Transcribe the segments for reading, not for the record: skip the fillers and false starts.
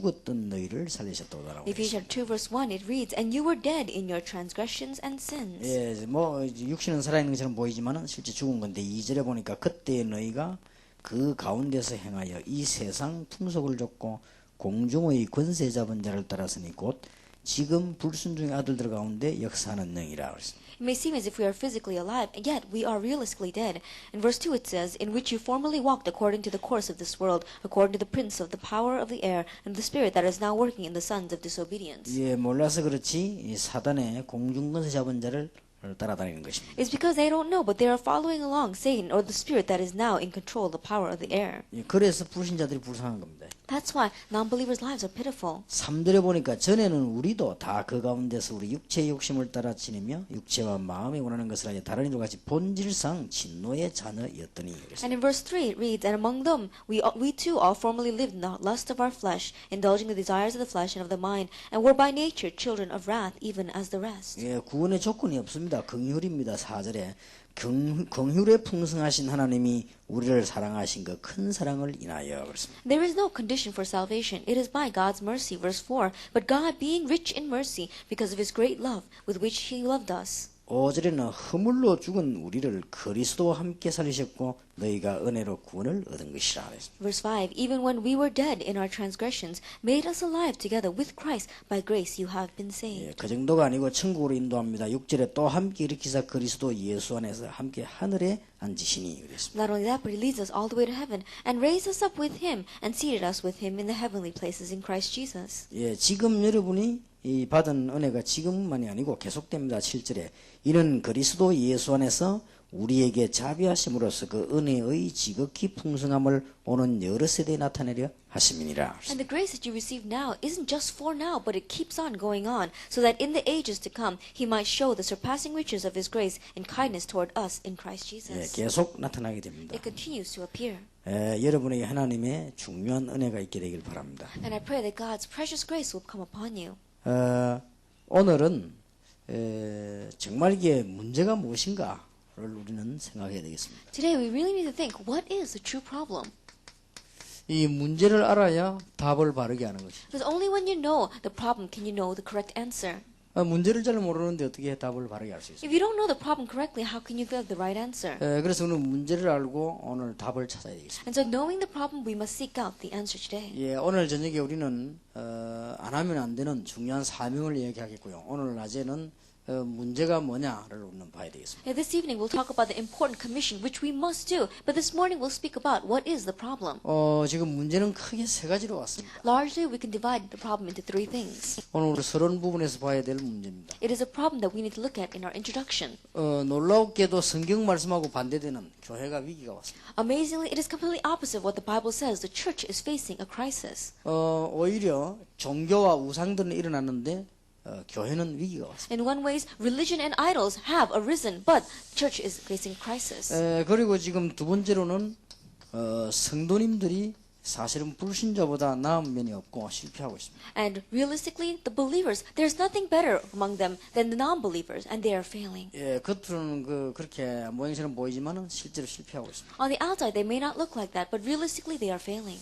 죽었던 너희를 살리셨도다라고. Ephesians 2 verse 1 it reads, and you were dead in your transgressions and sins. 예, 뭐 육신은 살아있는 것처럼 보이지만은 실제 죽은 건데 2절에 보니까 그때 너희가 그 가운데서 행하여 이 세상 풍속을 좇고 공중의 권세 잡은 자를 따라서니 곧 지금 불순종의 아들들 가운데 역사하는 영이라 그랬습니다. It may seem as if we are physically alive, and yet we are realistically dead. In verse 2 it says, in which you formerly walked according to the course of this world, according to the prince of the power of the air, and the spirit that is now working in the sons of disobedience. 예, 몰라서 그렇지 이 사단의 공중권세 잡은 자를 따라다니는 것입니다. It's because they don't know, but they are following along Satan or the spirit that is now in control of the power of the air. 예, 그래서 불신자들이 불쌍한 겁니다. That's why non-believers' lives are pitiful. 3절에 보니까 전에는 우리도 다 그 가운데서 우리 육체의 욕심을 따라 지니며 육체와 마음이 원하는 것을 하여 다른 이들과 같이 본질상 진노의 자녀였더니. And in verse 3 it reads, and among them we too all formerly lived in the lust of our flesh, indulging the desires of the flesh and of the mind, and were by nature children of wrath, even as the rest. 예, 구원의 조건이 없습니다. 긍휼입니다. 4절에 긍휼에 풍성하신 하나님이 우리를 사랑하신 그 큰 사랑을 인하여 그렇습니다. There is no condition for salvation. It is by God's mercy. Verse 4, but God being rich in mercy, because of his great love with which he loved us. 5절에는 허물로 죽은 우리를 그리스도와 함께 살리셨고 너희가 은혜로 구원을 얻은 것이라. Verse 5, even when we were dead in our transgressions, made us alive together with Christ. By grace you have been saved. 예, 그 정도가 아니고 천국으로 인도합니다. 6절에 또 함께 일으키사 그리스도 예수 안에서 함께 하늘에 앉으시니 그랬습니다. Not only that, but he leads us all the way to heaven and raised us up with him and seated us with him in the heavenly places in Christ Jesus. 예, 지금 여러분이 이 받은 은혜가 지금만이 아니고 계속됩니다. 7절에 이는 그리스도 예수 안에서 우리에게 자비하심으로써 그 은혜의 지극히 풍성함을 오는 여러 세대에 나타내려 하심이니라. And the grace that you receive now isn't just for now, but it keeps on going on, so that in the ages to come he might show the surpassing riches of his grace and kindness toward us in Christ 예, Jesus. 계속 나타나게 됩니다. It continues to appear. 여러분에게 하나님의 중요한 은혜가 있게 되길 바랍니다. And I pray that God's precious grace will come upon you. 오늘은 정말 이게 문제가 무엇인가를 우리는 생각해야 되겠습니다. Today we really need to think, what is the true problem? 이 문제를 알아야 답을 바르게 하는 것이죠. Because only when you know the problem can you know the correct answer. 문제를 잘 모르는데 어떻게 답을 바르게 할 수 있어요? If you don't know the problem correctly, how can you give the right answer? 그래서 오늘 문제를 알고 오늘 답을 찾아야 되겠습니다. And so knowing the problem, we must seek out the answer today. 예, 오늘 저녁에 우리는 안 하면 안 되는 중요한 사명을 이야기하겠고요. 오늘 낮에는 문제가 뭐냐를 우리는 봐야 되겠습니다. This evening we'll talk about the important commission which we must do, but this morning we'll speak about what is the problem. 지금 문제는 크게 세 가지로 왔습니다. Largely we can divide the problem into three things. 오늘 우리 서론 부분에서 봐야 될 문제입니다. It is a problem that we need to look at in our introduction. 놀랍게도 성경 말씀하고 반대되는 교회가 위기가 왔습니다. Amazingly, it is completely opposite of what the Bible says. The church is facing a crisis. 오히려 종교와 우상들은 일어났는데 교회는 위기가 왔습니다. In one ways, religion and idols have arisen, but the church is facing crisis. 그리고 지금 두 번째로는 성도님들이 사실은 불신자보다 나은 면이 없고 실패하고 있습니다. And realistically, the believers, there's nothing better among them than the non-believers, and they are failing. 예, 겉으로는 그렇게 모양처럼 보이지만은 실제로 실패하고 있습니다. On the outside, they may not look like that, but realistically, they are failing.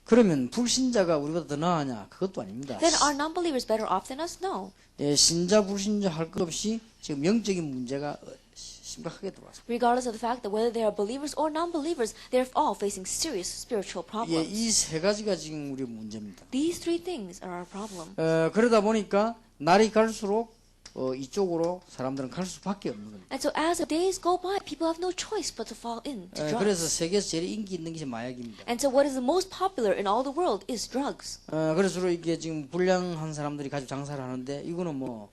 그러면 불신자가 우리보다 더 나으냐? 그것도 아닙니다. Then are non-believers better off than us? No. 예, 신자 불신자 할 것 없이 지금 영적인 문제가 심각하게 들어왔습니다. Regardless of the fact that whether they are believers or non-believers, they're all facing serious spiritual 예, problems. 이 세 가지가 지금 우리 문제입니다. These three things are our problem. 그러다 보니까 날이 갈수록 이쪽으로 사람들은 갈 수밖에 없는 겁니다. And so as the days go by, people have no choice but to fall into drugs. 그래서 세계에서 제일 인기 있는 것이 마약입니다. And so what is the most popular in all the world is drugs. 그래서 이게 지금 불량한 사람들이 가지고 장사를 하는데 이거는 뭐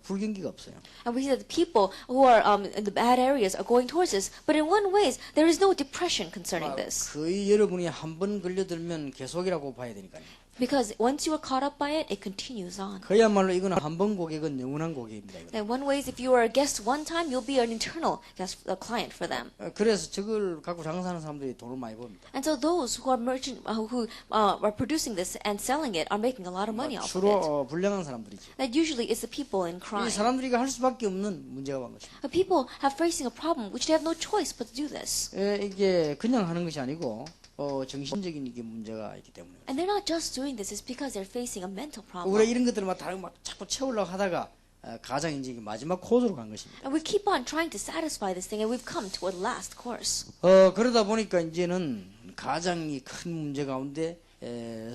불경기가 없어요. And we see that the people who are in the bad areas are going towards this, but in one ways there is no depression concerning this. 거의 여러분이 한 번 걸려들면 계속이라고 봐야 되니까요. Because once you are caught up by it, it continues on. 그야말로 이거는 한 번 고객은 영원한 고객입니다. 이거는. And one ways, if you are a guest one time, you'll be an eternal guest, a client for them. 그래서 저걸 갖고 장사하는 사람들이 돈을 많이 법니다. And so those who are are producing this and selling it are making a lot of money off of it. 주로 불량한 사람들이죠. That usually is the people in 이 crime. 사람들이 할 수밖에 없는 문제가 온 것입니다. But people have facing a problem which they have no choice but to do this. 이게 그냥 하는 것이 아니고 정신적인 이게 문제가 있기 때문에. And they're not just doing this, it's because they're facing a mental 우리가 problem. 이런 것들을 막 다른 막 자꾸 채우려고 하다가 가장 이제 마지막 코스로 간 것입니다. And we keep on trying to satisfy this thing, and we've come to a last course. 그러다 보니까 이제는 가장 이 큰 문제 가운데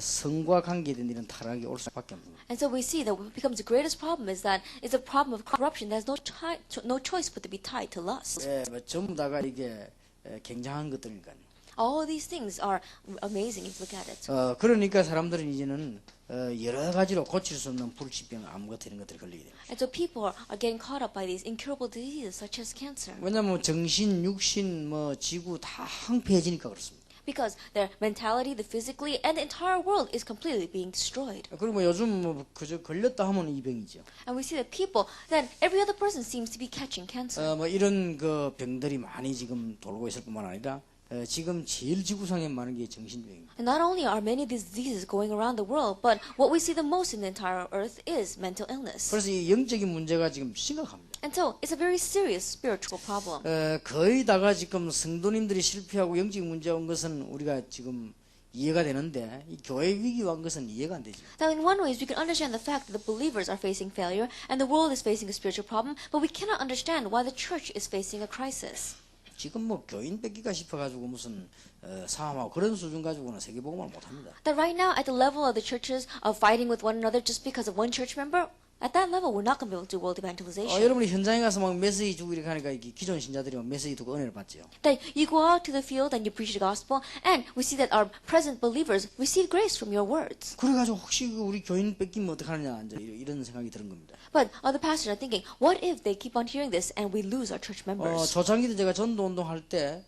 성과 관계된 이런 타락이 올 수밖에 없습니다. And so we see that what becomes the greatest problem is that it's a problem of corruption. There's no choice but to be tied to lust. 뭐 전부 다가 이게 굉장한 것들이니까요. All of these things are amazing if you look at it. 그러니까 사람들은 이제는 여러 가지로 고칠 수 없는 불치병, 암 같은 이런 것들이 걸리게 됩니다. And so people are getting caught up by these incurable diseases such as cancer. 왜냐하면 정신, 육신, 뭐 지구 다 황폐해지니까 그렇습니다. Because their mentality, the physically, and the entire world is completely being destroyed. 그리고 뭐 요즘 뭐 그저 걸렸다 하면 이 병이죠. And we see that people, then every other person seems to be catching cancer. 뭐 이런 그 병들이 많이 지금 돌고 있을 뿐만 아니라 지금 제일 지구상에 많은 게 정신병입니다. And not only are many of these diseases going around the world, but what we see the most in the entire earth is mental illness. 그래서 이 영적인 문제가 지금 심각합니다. And so it's a very serious spiritual problem. 거의 다가 지금 성도님들이 실패하고 영적인 문제가 온 것은 우리가 지금 이해가 되는데 이 교회 위기가 온 것은 이해가 안 되죠. Now, in one way, we can understand the fact that the believers are facing failure and the world is facing a spiritual problem, but we cannot understand why the church is facing a crisis. 지금 뭐 교인 뺏기가 싶어가지고 무슨 싸움하고 그런 수준 가지고는 세계복음을 못합니다. That right now, at the level of the churches of fighting with one another just because of one church member, at that level, we're not going to be able to do world evangelization. 여러분이 현장에 가서 막 메시지 주고 이렇게 하니까 이게 기존 신자들이 막 메시지 두고 은혜를 받죠. That you go out to the field and you preach the gospel, and we see that our present believers receive grace from your words. 그래가지고 혹시 우리 교인 뺏기면 어떡하느냐 이제 이런 생각이 드는 겁니다. But other pastors are thinking, what if they keep on hearing this and we lose our church members? 초창기 때 제가 전도 운동할 때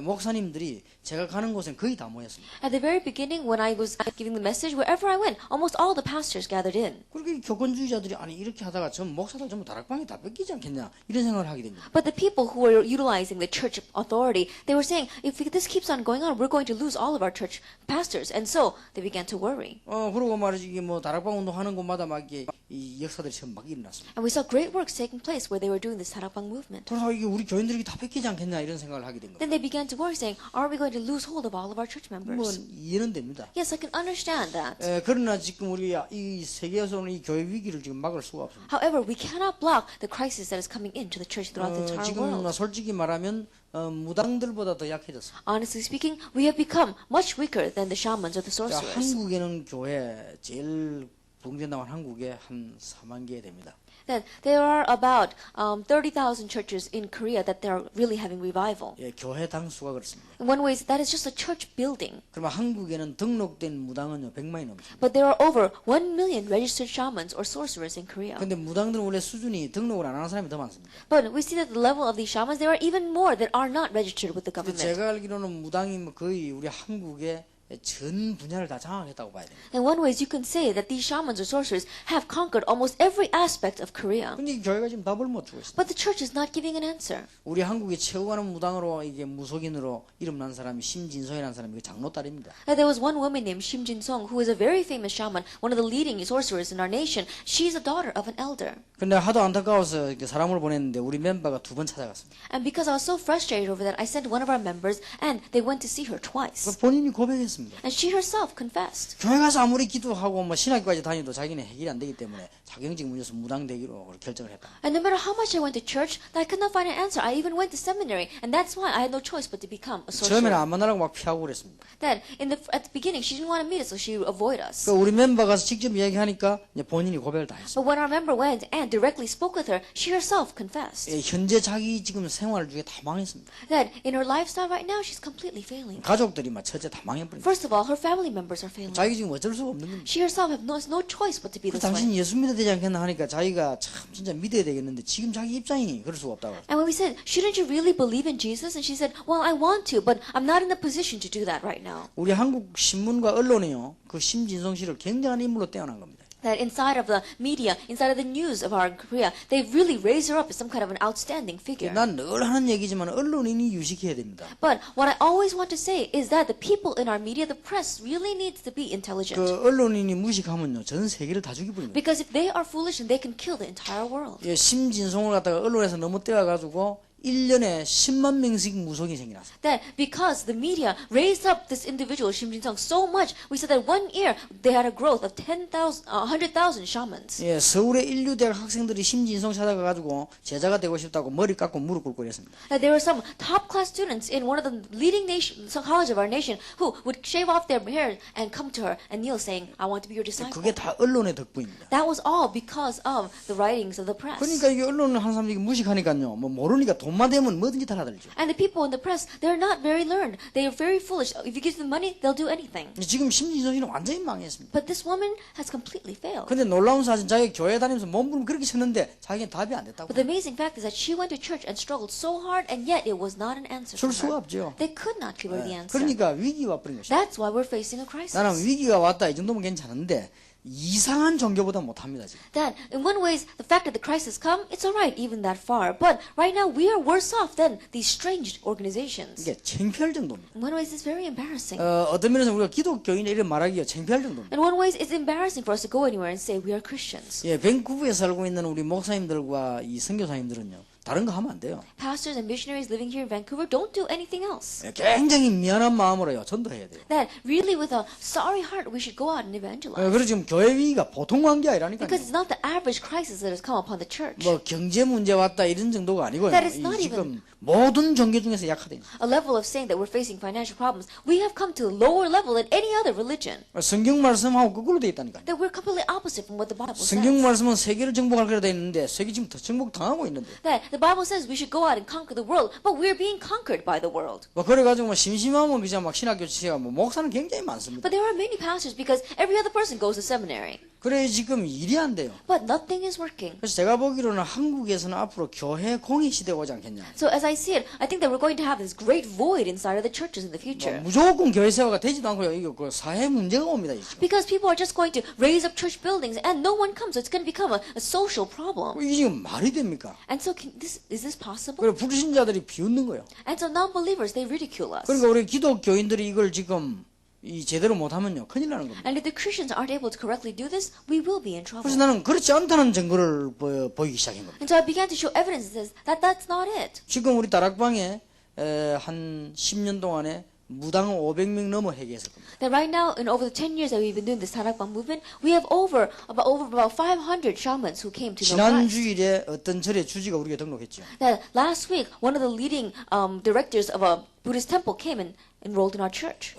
목사님들이 제가 가는 곳엔 거의 다 모였습니다. At the very beginning, when I was giving the message, wherever I went, almost all the pastors gathered in. 그렇게 교권주의자들이 아니 이렇게 하다가 전 목사들 전부 다락방에 다 뺏기지 않겠냐 이런 생각을 하게 됩니다. But the people who were utilizing the church authority, they were saying, if this keeps on going on, we're going to lose all of our church pastors. And so they began to worry. 그러고 말이지 이게 뭐 다락방 운동하는 곳마다 막 이게 이 역사들이 처음 막 일어났습니다. And we saw great works taking place where they were doing this Sarakbang movement. 그래서 이게 우리 교인들이 다 뺏기지 않겠냐 이런 생각을 하게 된 겁니다. Then they began to worry, saying, are we going to lose hold of all of our church 뭐 members? 이해는 됩니다. Yes, I can understand that. 그러나 지금 우리 이 세계에서 오는 이 교회 위기를 지금 막을 수가 없습니다. However, we cannot block the crisis that is coming into the church throughout the entire 지금 world. 솔직히 말하면 무당들보다 더 약해졌습니다. Honestly speaking, we have become much weaker than the shamans or the 자, sorcerers. 한국에는 교회 제일 붕대나온 한국에 한 4만 개 됩니다. That there are about 30,000 churches in Korea that they are really having revival. 교회 당수가 그렇습니다. In one way, that is just a church building. 그러면 한국에는 등록된 무당은요 100만이 넘습니다. But there are over 1 million registered shamans or sorcerers in Korea. 근데 무당들은 원래 수준이 등록을 안 하는 사람이 더 많습니다. But we see that the level of these shamans, there are even more that are not registered with the 근데 government. 제가 알기로는 무당이 뭐 거의 우리 한국의 전 분야를 다 장악했다고 봐야 됩니다. In one way, you can say that these shamans or sorcerers have conquered almost every aspect of Korea. 근데 이 교회가 지금 답을 못 주고 있습니다. But the church is not giving an answer. 우리 한국에 최고 가는 무당으로 이게 무속인으로 이름난 사람이 심진성이라는 사람이 장로 딸입니다. There was one woman named Shim Jin-song who is a very famous shaman, one of the leading sorcerers in our nation. She's a daughter of an elder. 근데 하도 안타까워서 이렇게 사람을 보냈는데 우리 멤버가 2번 찾아갔습니다. And because I was so frustrated over that, I sent one of our members and they went to see her twice. 본인이 고백했습니다. And she herself confessed. 교회 가서 아무리 기도하고 뭐 신학교까지 다니도 자기는 해결이 안 되기 때문에 자격증 문제에서 무당 되기로 결정을 했다. And no matter how much I went to church, I could not find an answer. I even went to seminary, and that's why I had no choice but to become a 처음에는 sorcerer. 안 만나라고 막 피하고 그랬습니다. Then, at the beginning, she didn't want to meet us, so she would avoid us. 그 우리 멤버 가서 직접 이야기하니까 이제 본인이 고백을 다 했어요. But when our member went and directly spoke with her, she herself confessed 현재 자기 지금 생활 중에 다 망했습니다. that in her lifestyle right now, she's completely failing. 가족들이 막 첫째 다 망해버립니다. First of all, her family members are failing. 자기 지금 어쩔 수가 없는 겁니다. She herself has no choice but to be this 당신 way. 예수 믿어야 되지 않겠나 하니까 자기가 참 진짜 믿어야 되겠는데 지금 자기 입장이 그럴 수가 없다고. And when we said, shouldn't you really believe in Jesus? And she said, well, I want to, but I'm not in a position to do that right now. 우리 한국 신문과 언론이요, 그 심진성 씨를 굉장한 인물로 떼어난 겁니다. That inside of the media, inside of the news of our Korea, they've really raised her up as some kind of an outstanding figure. 난 늘 하는 얘기지만 언론인이 유식해야 됩니다. But what I always want to say is that the people in our media, the press, really needs to be intelligent. 그 언론인이 무식하면요, 전 세계를 다 죽여버립니다. Because if they are foolish, then they can kill the entire world. 심진성을 갖다가 언론에서 너무 떼어가지고 1년에 10만 명씩 무속이 생겨났어요. That because the media raised up this individual Shim Jin-sung so much, we said that 1 year they had a growth of 100,000 shamans. 예, 서울의 인류대학 학생들이 심진성 찾아가가지고 제자가 되고 싶다고 머리 깎고 무릎 꿇고 그랬습니다. That there were some top class students in one of the leading college of our nation who would shave off their hair and come to her and kneel saying, I want to be your disciple. 그게 다 언론의 덕분입니다. That was all because of the writings of the press. 그러니까 이게 언론을 한 사람들이 무식하니까요. 뭐 모르니까 돈만 되면 뭐든지 다 하들죠. And the people in the press, they're not very learned. They are very foolish. If you give them money, they'll do anything. 지금 심진성 씨는 완전히 망했습니다. But this woman has completely failed. 근데 놀라운 사실 자기 교회 다니면서 몸부림 그렇게 쳤는데 자기는 답이 안 됐다고. But the amazing fact is that she went to church and struggled so hard, and yet it was not an answer 줄 to 수가 her. 없죠. They could not give her the answer. 그러니까 위기가 와버린 것이죠. That's why we're facing a crisis. 나는 위기가 왔다 이 정도면 괜찮은데 이상한 종교보다 못합니다 지금. That in one ways, the fact that the crisis come, it's alright even that far. But right now, we are worse off than these strange organizations. 이게 창피할 정도입니다. In one ways, it's very embarrassing. 어떤 면에서 우리가 기독교인이 이런 말하기가 창피할 정도입니다. In one ways, it's embarrassing for us to go anywhere and say we are Christians. 예, 밴쿠버에 살고 있는 우리 목사님들과 이 선교사님들은요. 다른 거 하면 안 돼요. Pastors and missionaries living here in Vancouver don't do anything else. 예, 굉장히 미안한 마음으로요. 전도해야 돼요. That really with a sorry heart we should go out and evangelize. 그래서 지금 교회 위기가 보통 관계 아니라니까요. Because it's not the average crisis that has come upon the church. 뭐 경제 문제 왔다 이런 정도가 아니고요. That is not 이 지금 모든 종교 중에서 약화돼 있는. A level of saying that we're facing financial problems, we have come to a lower level than any other religion. 성경 말씀하고 거꾸로 돼 있다니까요. That we're completely opposite from what the Bible 성경 says. 말씀은 세계를 정복할 거라 돼 있는데 세계 지금 더 정복 당하고 있는데. That the Bible says we should go out and conquer the world, but we're being conquered by the world. 뭐 그래가지고 뭐 심심하면 그냥 막 신학교 치가 뭐 목사는 굉장히 많습니다. But there are many pastors because every other person goes to seminary. 그래 지금 일이 안 돼요. But nothing is working. 그래서 제가 보기로는 한국에서는 앞으로 교회 공의 시대가 오지 않겠냐. So as I see it, I think that we're going to have this great void inside of the churches in the 뭐 future. 무조건 교회 세화가 되지도 않고요. 이거 그 사회 문제가 옵니다. 지금. Because people are just going to raise up church buildings and no one comes. So it's going to become a social problem. 이게 지금 말이 됩니까? And so is this possible? 그래 불신자들이 비웃는 거예요. And so non-believers, they ridicule us. 그러니까 우리 기독교인들이 이걸 지금 이 제대로 못하면요 큰일 나는 겁니다. And if the Christians aren't able to correctly do this, we will be in trouble. 그래서 나는 그렇지 않다는 증거를 보이기 시작한 겁니다. And so I began to show evidences that that's not it. 지금 우리 다락방에 한 10년 동안에 무당 500명 넘어 회개했을 겁니다. That right now, in over the 10 years that we've been doing this Tarakbang movement, we have over about 500 shamans who came to know 지난 Christ. 주일에 어떤 절의 주지가 우리가 등록했죠. That last week, one of the leading directors of a Buddhist temple came and enrolled in our church.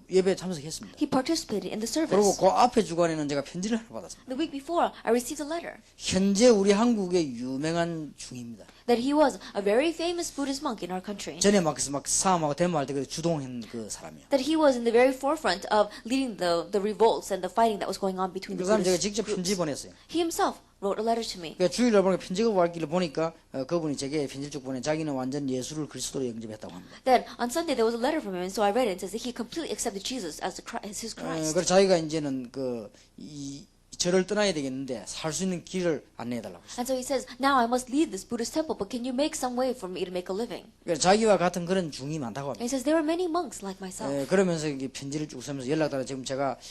예배에 참석했습니다. He participated in the 그리고 service. 그 앞에 주간에는 제가 편지를 하나 받았습니다. The week before, I received a letter 현재 우리 한국의 유명한 중입니다. that he was a very famous Buddhist monk in our country. 전에 막 싸움하고 대모할 때 그 주동한 그 사람이요. That he was in the very forefront of leading the revolts and the fighting that was going on between 그 the 사람 제가 Buddhist 직접 편지 groups. 보냈어요. He himself wrote a letter to me. 그러니까 주일날 보니까 편지가 왔기를 보니까 그분이 제게 편지를 쭉 보내 자기는 완전 예수를 그리스도로 영접했다고 합니다. Then on Sunday there was a letter from him, and so I read it. It says that he completely accepted Jesus as his Christ. 그래서 자기가 이제는 이 절을 떠나야 되겠는데 살 수 있는 길을 안내해달라고 했어요. And so he says, now I must leave this Buddhist temple, but can you make some way for me to make a living? 그러니까 자기와 같은 그런 중이 많다고 And 합니다. he says, there are many monks like myself. 그러면서 이게 편지를 쭉 쓰면서 연락달라 지금 제가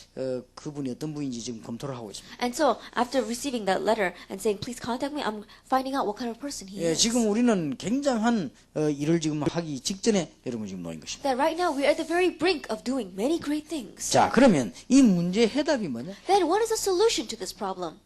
그분이 어떤 분인지 지금 검토를 하고 있습니다. And so after receiving that letter and saying, please contact me, I'm finding out what kind of person he is. 지금 우리는 굉장한 일을 지금 하기 직전에 여러분 지금 놓인 것입니다. That right now we're at the very brink of doing many great things. 자, 그러면 이 문제의 해답이 뭐냐? Then what is the solution to this problem?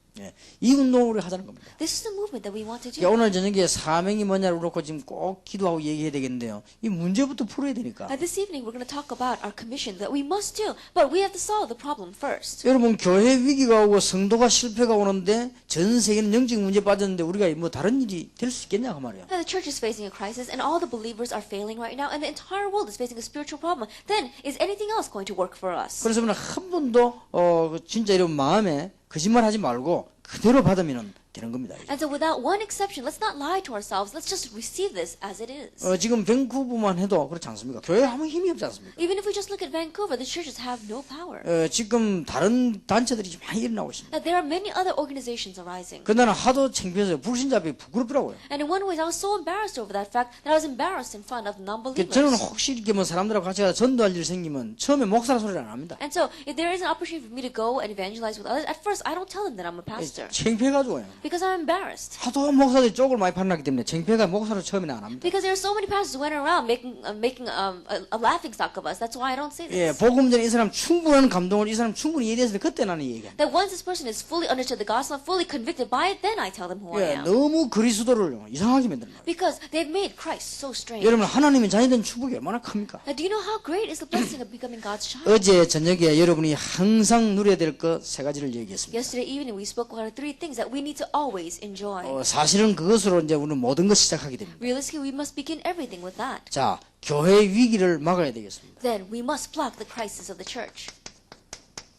이 운동을 하자는 겁니다. This is the movement that we want to 그러니까 do. 오늘 저녁에 사명이 뭐냐를 그렇고 지금 꼭 기도하고 얘기해야 되겠는데요. 이 문제부터 풀어야 되니까. This evening we're going to talk about our commission that we must do, but we have to solve the problem first. 여러분 교회 위기가 오고 성도가 실패가 오는데 전 세계는 영적 문제에 빠졌는데 우리가 뭐 다른 일이 될 수 있겠냐 그 말이에요. Now the church is facing a crisis and all the believers are failing right now and the entire world is facing a spiritual problem. Then is anything else going to work for us? 그래서 우리는 한 번도 진짜 이런 마음에 거짓말하지 말고 그대로 받으면 되는 겁니다. And so without one exception, let's not lie to ourselves. Let's just receive this as it is. 지금 밴쿠버만 해도 그렇지 않습니까? 교회 아무 힘이 없지 않습니까? Even if we just look at Vancouver, the churches have no power. 지금 다른 단체들이 많이 일어나고 있습니다. That there are many other organizations arising. 그 나는 하도 창피해서 불신자들이 부끄럽더라고요. And in one way, I was so embarrassed over that fact that I was embarrassed in front of non-believers. 저는 혹시 이렇게 뭐 사람들하고 같이 가서 전도할 일 생기면 처음에 목사라 소리를 안 합니다. And so if there is an opportunity for me to go and evangelize with others, at first I don't tell them that I'm a pastor. 창피해가지고요. Because I'm embarrassed. 하도 목사들이 쪽을 많이 판나기 때문에 창피해가 목사로 처음에는 안 합니다. Because there are so many pastors who went around making a laughing stock of us. That's why I don't say 예, this. 복음 전에 이 사람 충분한 감동을 이 사람 충분히 이해했을 때 그때 나는 얘기합니다. That once this person is fully understood the gospel, fully convicted by it, then I tell them who I 예, am. 너무 그리스도를 이상하게 만드는 거예요. Because they've made Christ so strange. 여러분 하나님의 자녀된 축복이 얼마나 큽니까? Now, do you know how great is the blessing of becoming God's child? 어제 저녁에 여러분이 항상 누려야 될 것 세 가지를 얘기했습니다. Yesterday evening we spoke about three things that we need to always enjoy. 사실은 그것으로 이제 우리는 모든 것 시작하게 됩니다. Realistically, we must begin everything with that. 자, 교회의 위기를 막아야 되겠습니다. Then we must block the crisis of the church.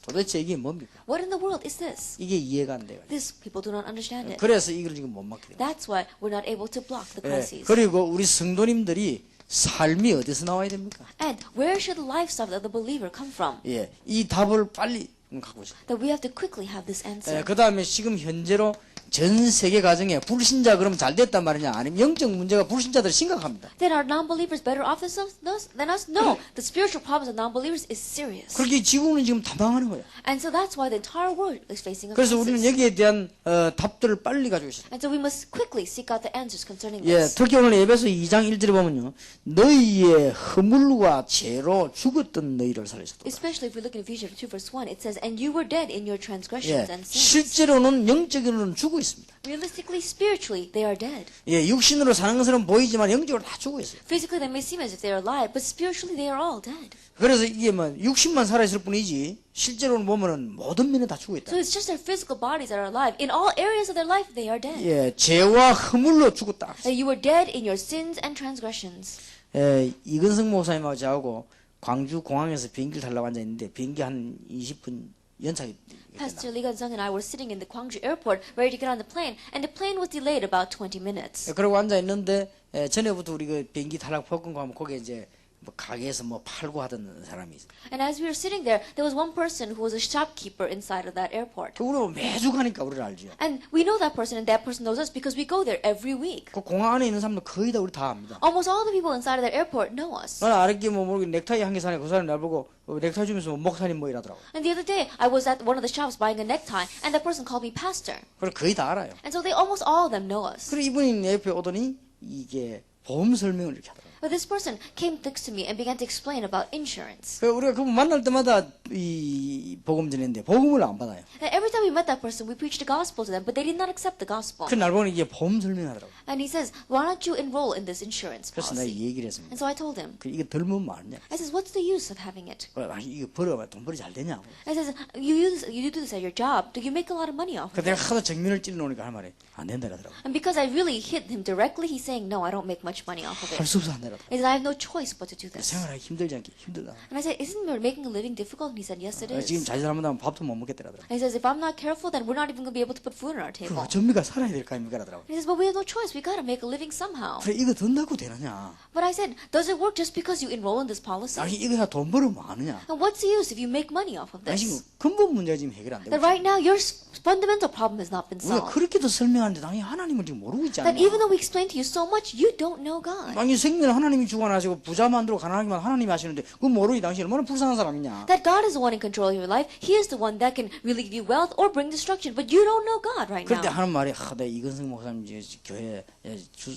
도대체 이게 뭡니까? What in the world is this? 이게 이해가 안 돼요. This people do not understand it. 그래서 이걸 지금 못 막게 돼요. That's why we're not able to block the 예, crises. 그리고 우리 성도님들이 삶이 어디서 나와야 됩니까? And where should the lifestyle of the believer come from? 예, 이 답을 빨리 갖고 있어요. That we have to quickly have this answer. 그 다음에 지금 현재로 전 세계 가정에 불신자 그러면 잘 됐단 말이냐? 아니면 영적 문제가 불신자들 심각합니다. Then are non-believers better off than us? No. The spiritual problems of non-believers is serious. 그렇게 지구는 지금 다 망하는 거예요. And so that's why the entire world is facing a 그래서 우리는 crisis. 여기에 대한 답들을 빨리 가지고 있어요. And so we must quickly seek out the answers concerning 예, this. 특히 오늘 에베소 2장 1절에 보면요. 너희의 허물과 죄로 죽었던 너희를 살리셨다. Especially if we look in Ephesians 2 verse 1, it says, And you were dead in your 예, transgressions and sins. 실제로는 영적으로는 죽어 있습니다. Realistically, spiritually, they are dead. 예, 육신으로 사는 것은 보이지만 영적으로 다 죽어 있어요. Physically, they may seem as if they are alive, but spiritually, they are all dead. 그래서 이게 뭐 육신만 살아 있을 뿐이지 실제로는 보면은 모든 면에 다 죽어 있다. So it's just their physical bodies that are alive. In all areas of their life, they are dead. 예, 죄와 허물로 죽었다. That you were dead in your sins and transgressions. 예, 이근성 목사님하고 저하고 광주 공항에서 비행기를 타려고 앉아 있는데 비행기 한 20분 연착이 Pastor Lee Gun-sung and I were sitting in the Gwangju airport ready to get on the plane, and the plane was delayed about 20 minutes. 그러고 앉아 있는데 전에부터 우리 그 비행기 타락 폭풍 가면 거기에 이제 뭐 가게에서 뭐 팔고 하던 사람이 있어요. And as we were sitting there was one person who was a shopkeeper inside of that airport. 그 우리 매주 가니까 우리를 알죠. And we know that person, and that person knows us because we go there every week. 그 공항 안에 있는 사람들 거의 다 우리 다 압니다. Almost all the people inside of that airport know us. 나는 아랫게 뭐 모르게 넥타이 한 개 사네 그 사람이 날 보고 넥타이 주면서 목사님 뭐 이러더라고. And the other day, I was at one of the shops buying a necktie, and that person called me pastor. 그걸 거의 다 알아요. And so they almost all of them know us. 그리고 이분이 내 옆에 오더니 이게 보험 설명을 이렇게 하더라고요. But this person came next to me and began to explain about insurance. 그래서 우리가 그분 만날 때마다 이 복음 전했는데 복음을 안 받아요. And every time we met that person, we preached the gospel to them, but they did not accept the gospel. 그 날 보니 이게 보험 설명하더라고. And he says, why don't you enroll in this insurance 그래서 내가 policy? 얘기를 했습니다. And so I told him. 그 이게 덜면 많냐? I says, what's the use of having it? 이거 벌어봐 돈벌이 잘 되냐고. I says, you do this at your job. Do you make a lot of money off 그 of 내가 it? 하도 정면을 찔러 놓으니까 할 말이 안 된다 그러더라고. And because I really hit him directly, he's saying, no, I don't make much money off of 할 it. 수 없어 안 되더라고. He says, I have no choice but to do this. 생활하기 힘들지 않게 힘들다. And I said, isn't making a living difficult? And he said, yes, it 지금 is. 자기 잘못하면 밥도 못 먹겠더라더라고. And he says, if I'm not careful, then we're not even going to be able to put food on our 그 table. 어쩝니까 살아야 될 거 아닙니까 그러더라고. And he says, but we have no choice. We got to make a living somehow. 그래 이거 든다고 되느냐? But I said, does it work just because you enroll in this policy? 당신 이거 해야 돈 벌으면 많으냐? And what's the use if you make money off of 당신 this? 근본 문제가 지금 해결 안 되고 That 있어. right now your fundamental problem has not been 우리가 solved. 그렇게도 설명하는데 당연히 하나님을 지금 모르고 있지 That even 않냐? though we explain to you so much, you don't know God. 당연히 생명을 하나님이 주관하시고 부자 만들고 가난하게만 하나님이 하시는데 그거 모르니 당신 얼마나 불쌍한 사람이냐? That God is the one in control of your life. He is the one that can really give you wealth or bring destruction. But you don't know God right 그럴 때 now. 하는 말이 내가 이근성 목사님 교회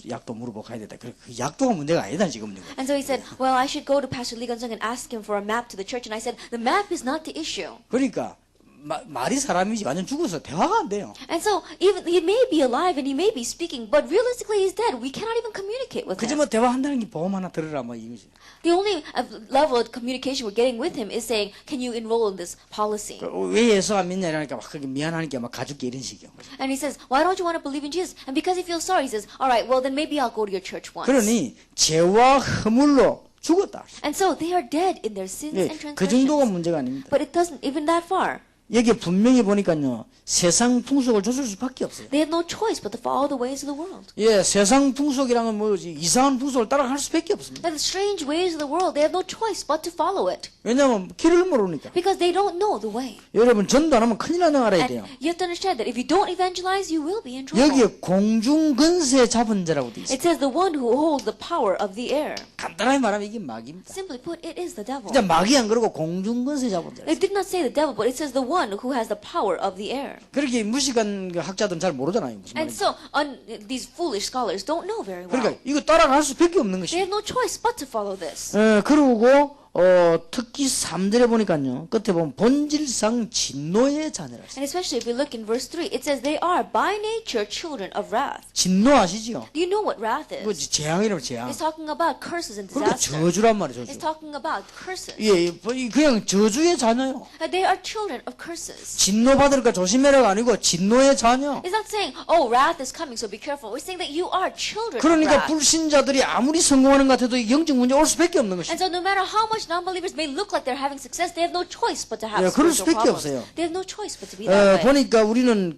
약도 물어보고 가야 되다. 그 약도가 문제가 아니다 지금. And so he said, well, I should go to Pastor Lee Gun-sung and ask him for a map to the church. And I said, the map is not the issue. 그러니까 말이 사람이지 완전 죽어서 대화가 안 돼요. And so even he may be alive and he may be speaking, but realistically he's dead. We cannot even communicate with 그저 him. 뭐 대화한다는 게 보험 하나 들으라 뭐 이거지. The only level of communication we're getting with him is saying, can you enroll in this policy? 왜 예수 안 믿냐 이러니까 막 그게 미안하니까 막 가죽게 이런 식이요. And he says, why don't you want to believe in Jesus? And because he feels sorry, he says, all right, well then maybe I'll go to your church once. 그러니 죄와 허물로 죽었다. And so they are dead in their sins 예, and 그 정도가 transgressions. 문제가 아닙니다. But it doesn't even that far. 여기 분명히 보니까요 세상 풍속을 좇을 수밖에 없어요. They have no choice but to follow the ways of the world. 예, 세상 풍속이란 건 뭐지? 이상한 풍속을 따라갈 수밖에 없습니다. And the strange ways of the world, they have no choice but to follow it. 왜냐하면 길을 모르니까. Because they don't know the way. 여러분 전도 안 하면 큰일 나는 거 알아야 돼요. And you have to understand that if you don't evangelize, you will be in trouble. 여기에 공중 근세 잡은 자라고 돼 있어요. It says the one who holds the power of the air. 간단하게 말하면 이게 마귀입니다. Simply put, it is the devil. 진짜 마귀 안 그러고 공중 근세 잡은 자. It did not say the devil, but it says the one who has the power of the air. 그렇게 무식한 그 학자들은 잘 모르잖아요. 무슨 And 말인지. so these foolish scholars don't know very well. 그러니까 이거 따라갈 수밖에 없는 They 것이에요. have no choice but to follow this. 그리고 특히 3절에 보니까요. 끝에 보면 본질상 진노의 자녀라. And especially if we look in verse 3, it says they are by nature children of wrath. 진노 아시죠? Do you know what wrath 그 is? 재앙이라고 재앙. It's talking about curses and 그러니까 disaster. 저주란 말이죠. It's 저주. talking about curses. 예, 그냥 저주의 자녀요. They are children of curses. 진노 받으니까 조심해라가 아니고 진노의 자녀. It's not saying, oh, wrath is coming, so be careful. We're saying that you are children of 그러니까 wrath. 불신자들이 아무리 성공하는 것 같아도 영적 문제 올 수밖에 없는 And 것이죠. so no matter how much non-believers may look like they're having success, they have no choice but to have 예, 그럴 spiritual 수밖에 problems. 없어요. They have no choice but to be that way. 보니까 우리는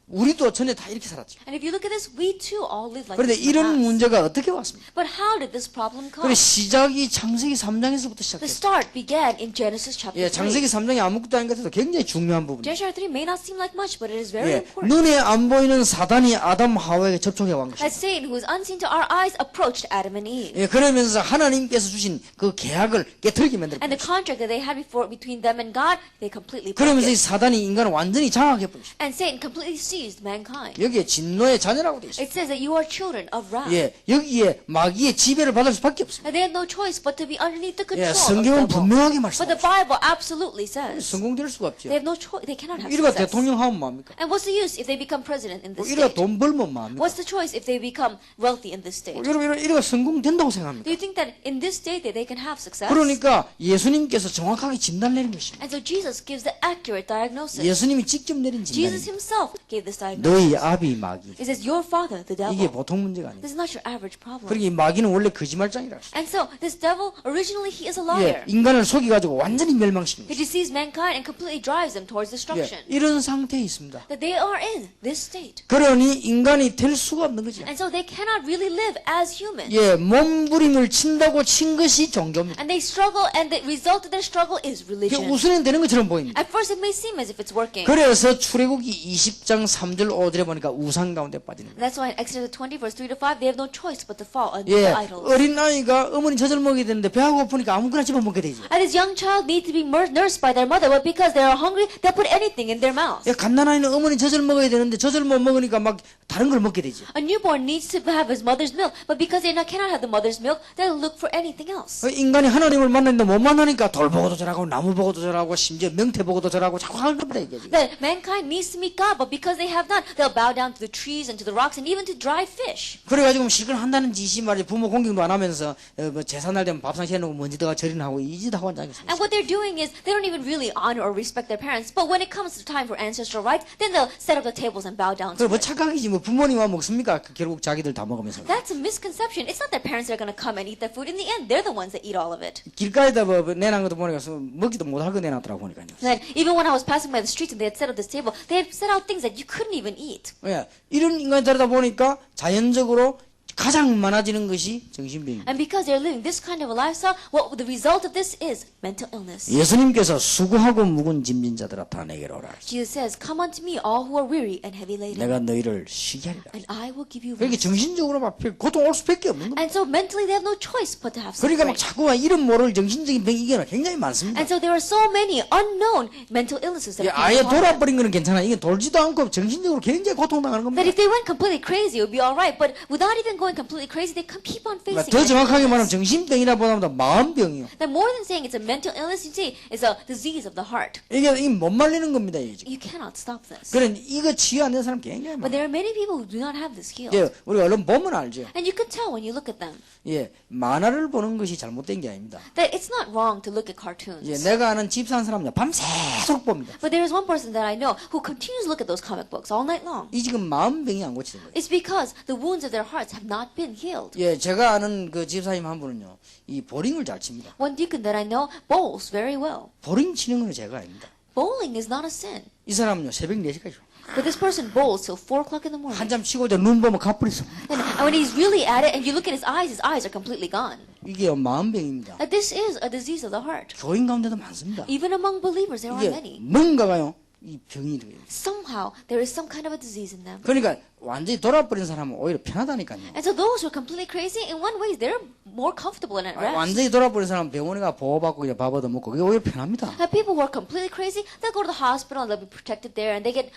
우리도 전에 다 이렇게 살았죠. And if you look at this, we too all live like 그런데 this in the 이런 past. 문제가 어떻게 왔습니까? But how did this problem come? 그래 시작이 창세기 3장에서부터 The 시작했어요. start began in Genesis chapter 예, 3. 창세기 3장이 아무것도 아닌 것 같아도 굉장히 중요한 부분이에요. Genesis chapter 3 may not seem like much, but it is very 예, important. 눈에 안 보이는 사단이 아담 하와에게 접촉해 온 That 것이죠. Satan, who is unseen to our eyes, approached Adam and Eve. 예, 그러면서 하나님께서 주신 그 계약을 깨뜨리게 만들고 And the contract that they had before between them and God, they completely broke 그러면서 이 it. 사단이 인간을 완전히 장악해 버렸어요. And Satan completely seized mankind. 여기에 진노의 자녀라고 돼 있어요. It says that you are children of wrath. 예, 여기에 마귀의 지배를 받을 수밖에 없습니다. And they have no choice but to be underneath the 예, control of the 성경은 devil. 분명하게 But the 말씀하죠. Bible absolutely says 성공될 수가 없죠. they have no choice. They cannot have 이러가 success. 대통령 하면 뭐합니까? And what's the use if they become president in this 이러가 state? 돈 벌면 뭐합니까? What's the choice if they become wealthy in this state? 이러가 성공된다고 Do 생각합니까? you think that in this state that they can have success? 그러니까 예수님께서 정확하게 진단 내린 것입니다. And so Jesus gives the accurate diagnosis. 예수님이 직접 내린 Jesus 진단입니다. himself gave this diagnosis. 너희 아비 마귀. He says, your father, the devil. 이게 보통 문제가 아니에요. This is not your average problem. 그러니까 이 마귀는 원래 거짓말장이라 했어요. And so this devil, originally he is a 예, liar. 인간을 속여가지고 완전히 멸망시키는 He 거죠. deceives mankind and completely drives them towards 예, destruction. 이런 상태에 있습니다. That they are in this state. 그러니 인간이 될 수가 없는 거죠. And so they cannot really live as humans. 예, 몸부림을 친다고 친 것이 종교입니다. And they struggle, and the result of their struggle is 그게 religion. 우선은 되는 것처럼 보입니다. At first it may seem as if it's working. 그래서 출애굽기 20장 3절 5절에 보니까 우상 가운데 빠지는 거예요. That's why in Exodus 20 verse 3 to 5, they have no choice but to fall under 예, the idols. 어린 아이가 어머니 젖을 먹여야 되는데 배가 고프니까 아무거나 집어 먹게 되죠. And this young child needs to be nursed by their mother, but because they are hungry, they'll put anything in their mouth. 예, 갓난아이는 어머니 젖을 먹어야 되는데 젖을 못 먹으니까 막 다른 걸 먹게 되죠. A newborn needs to have his mother's milk, but because they cannot have the mother's milk, they'll look for anything else. 인간이 하나님을 만났는데 못 만나니까 돌 보고도 절하고 나무 보고도 절하고 심지어 명태 보고도 절하고 자꾸 하는 겁니다 이게 지금. That mankind needs to meet God, but because they have not, they'll bow down to the trees and to the rocks and even to dry fish. 그래가지고 실컷 한다는 짓이 말이야 부모 공경도 안 하면서 뭐 제사날 되면 밥상 해놓고 먼지다가 절이나 하고 이 짓 하고 앉아있습니다. And what they're doing is they don't even really honor or respect their parents, but when it comes to time for ancestral rites, then they'll set up the tables and bow down to 그래 뭐 it. 착각이지 뭐 부모님만 먹습니까? 결국 자기들 다 먹으면서. That's a misconception. It's not their parents that are going to come and eat that food. In the end, they're the ones that eat all of it. 길가에다 뭐 내놓은 것도 보니까 먹지도 못할 거 내놨더라고 보니까요. That even when I was passing by the streets and they had set up this table, they had set out things that you couldn't even eat. 예, 이런 인간이 되다 보니까 자연적으로 가장 많아지는 것이 정신병입니다. And because they're living this kind of a lifestyle, what the result of this is mental illness. 예수님께서 수고하고 무거운 짐진 자들아 다 내게로 오라. Jesus says, come unto me, all who are weary and heavy laden, 내가 너희를 쉬게 하리라. and I will give you 그러니까 rest. 정신적으로 막 고통 올 수밖에 없는 겁니다. And so mentally they have no choice but to have 그러니까 막 suffering. 자꾸만 이름 모를 정신적인 병이 이게 굉장히 많습니다. And so there are so many unknown mental illnesses that 예, are 아예 people have. 돌아버린 거는 괜찮아. 이게 돌지도 않고 정신적으로 굉장히 고통당하는 겁니다. That if they went completely crazy, it would be all right. But without even going completely crazy, they keep on facing 더 mental 정확하게 말하면 illness. 정신병이나 보다 마음병이요. That more than saying it's a mental illness, you see, it's a disease of the heart. 이게 못 말리는 겁니다. 이게 지금. You cannot stop this. 그래 이거 치유 안 되는 사람 굉장히 But 많아요. there are many people who do not have this healed. 예, 우리가 얼른 보면 알죠. And you can tell when you look at them 예, 만화를 보는 것이 잘못된 게 아닙니다. that it's not wrong to look at cartoons. 예, 내가 아는 집 사는 사람은요 밤새도록 봅니다. But there is one person that I know who continues to look at those comic books all night long. 이 지금 마음병이 안 고치는 거예요. It's because the wounds of their hearts have not been healed. 예, 제가 아는 그 집사님 한 분은요, 이 보링을 잘 칩니다. One deacon that I know bowls very well. 보링 치는 건 제가 아닙니다. Bowling is not a sin. 이 사람은요 새벽 4시까지 But this person bowls till 4 o'clock in the morning. 한잠 치고 눈 보면 가버렸어. And when he's really at it and you look at his eyes are completely gone. 이게 마음병입니다. That this is a disease of the heart. 교인 가운데도 많습니다. Even among believers, there are 이게 many. 뭔가가요 이 병이 돼요. Somehow there is some kind of a disease in them. 그러니까 완전히 돌아버린 사람은 오히려 편하다니까요. And so those who are completely crazy, in one way, they're more comfortable and at rest. 완전히 돌아버린 사람은 병원에 가 보호받고 그냥 밥 얻어 먹고 그게 오히려 편합니다. People who are completely crazy, they'll go to the hospital and they'll be protected there and they get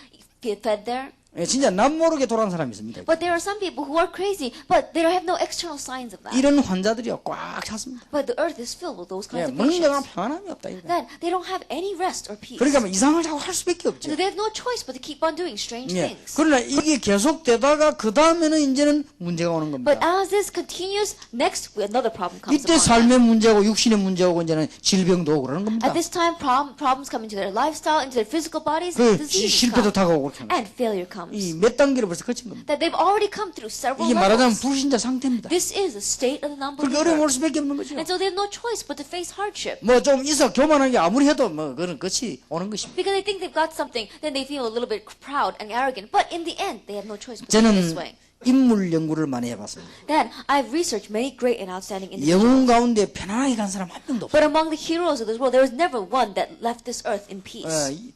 fed there. 예, 진짜 남 모르게 돌아온 사람이 있습니다. But there are some people who are crazy, but they have no external signs of that. 이런 환자들이요 꽉 찼습니다. But the earth is filled with those 예, kinds of 뭔가 patients. 평안함이 없다 이거. Then they don't have any rest or peace. 그러니까 뭐 이상을 자꾸 할 수밖에 없죠. So they have no choice but to keep on doing strange 예. things. 그러나 이게 계속되다가 그 다음에는 이제는 문제가 오는 겁니다. But as this continues, next another problem comes 이때 upon them. 삶의 문제고 육신의 문제고 이제는 질병도 오고 그러는 겁니다. At this time, problems come into their lifestyle, into their physical bodies, 그 diseases 실패도 come, 다가오고 그렇게 합니다. and failure comes. 이 몇 단계를 벌써 거친 겁니다. That they've already come through several 이게 말하자면 levels. 불신자 상태입니다. This is the state of the 그렇게 어려움 올 non-believer. 수밖에 없는 거죠. And so they have no choice but to face hardship. 뭐 좀 있어 교만한 게 아무리 해도 뭐 그런 끝이 오는 것입니다. Because they think they've got something, then they feel a little bit proud and arrogant. But in the end, they have no choice but to be this 저는 way. 인물 연구를 많이 해봤습니다. Then, I've researched many great and outstanding individuals. 영웅 가운데 편안하게 간 사람 한 명도 없어요. But among the heroes of this world, there was never one that left this earth in peace.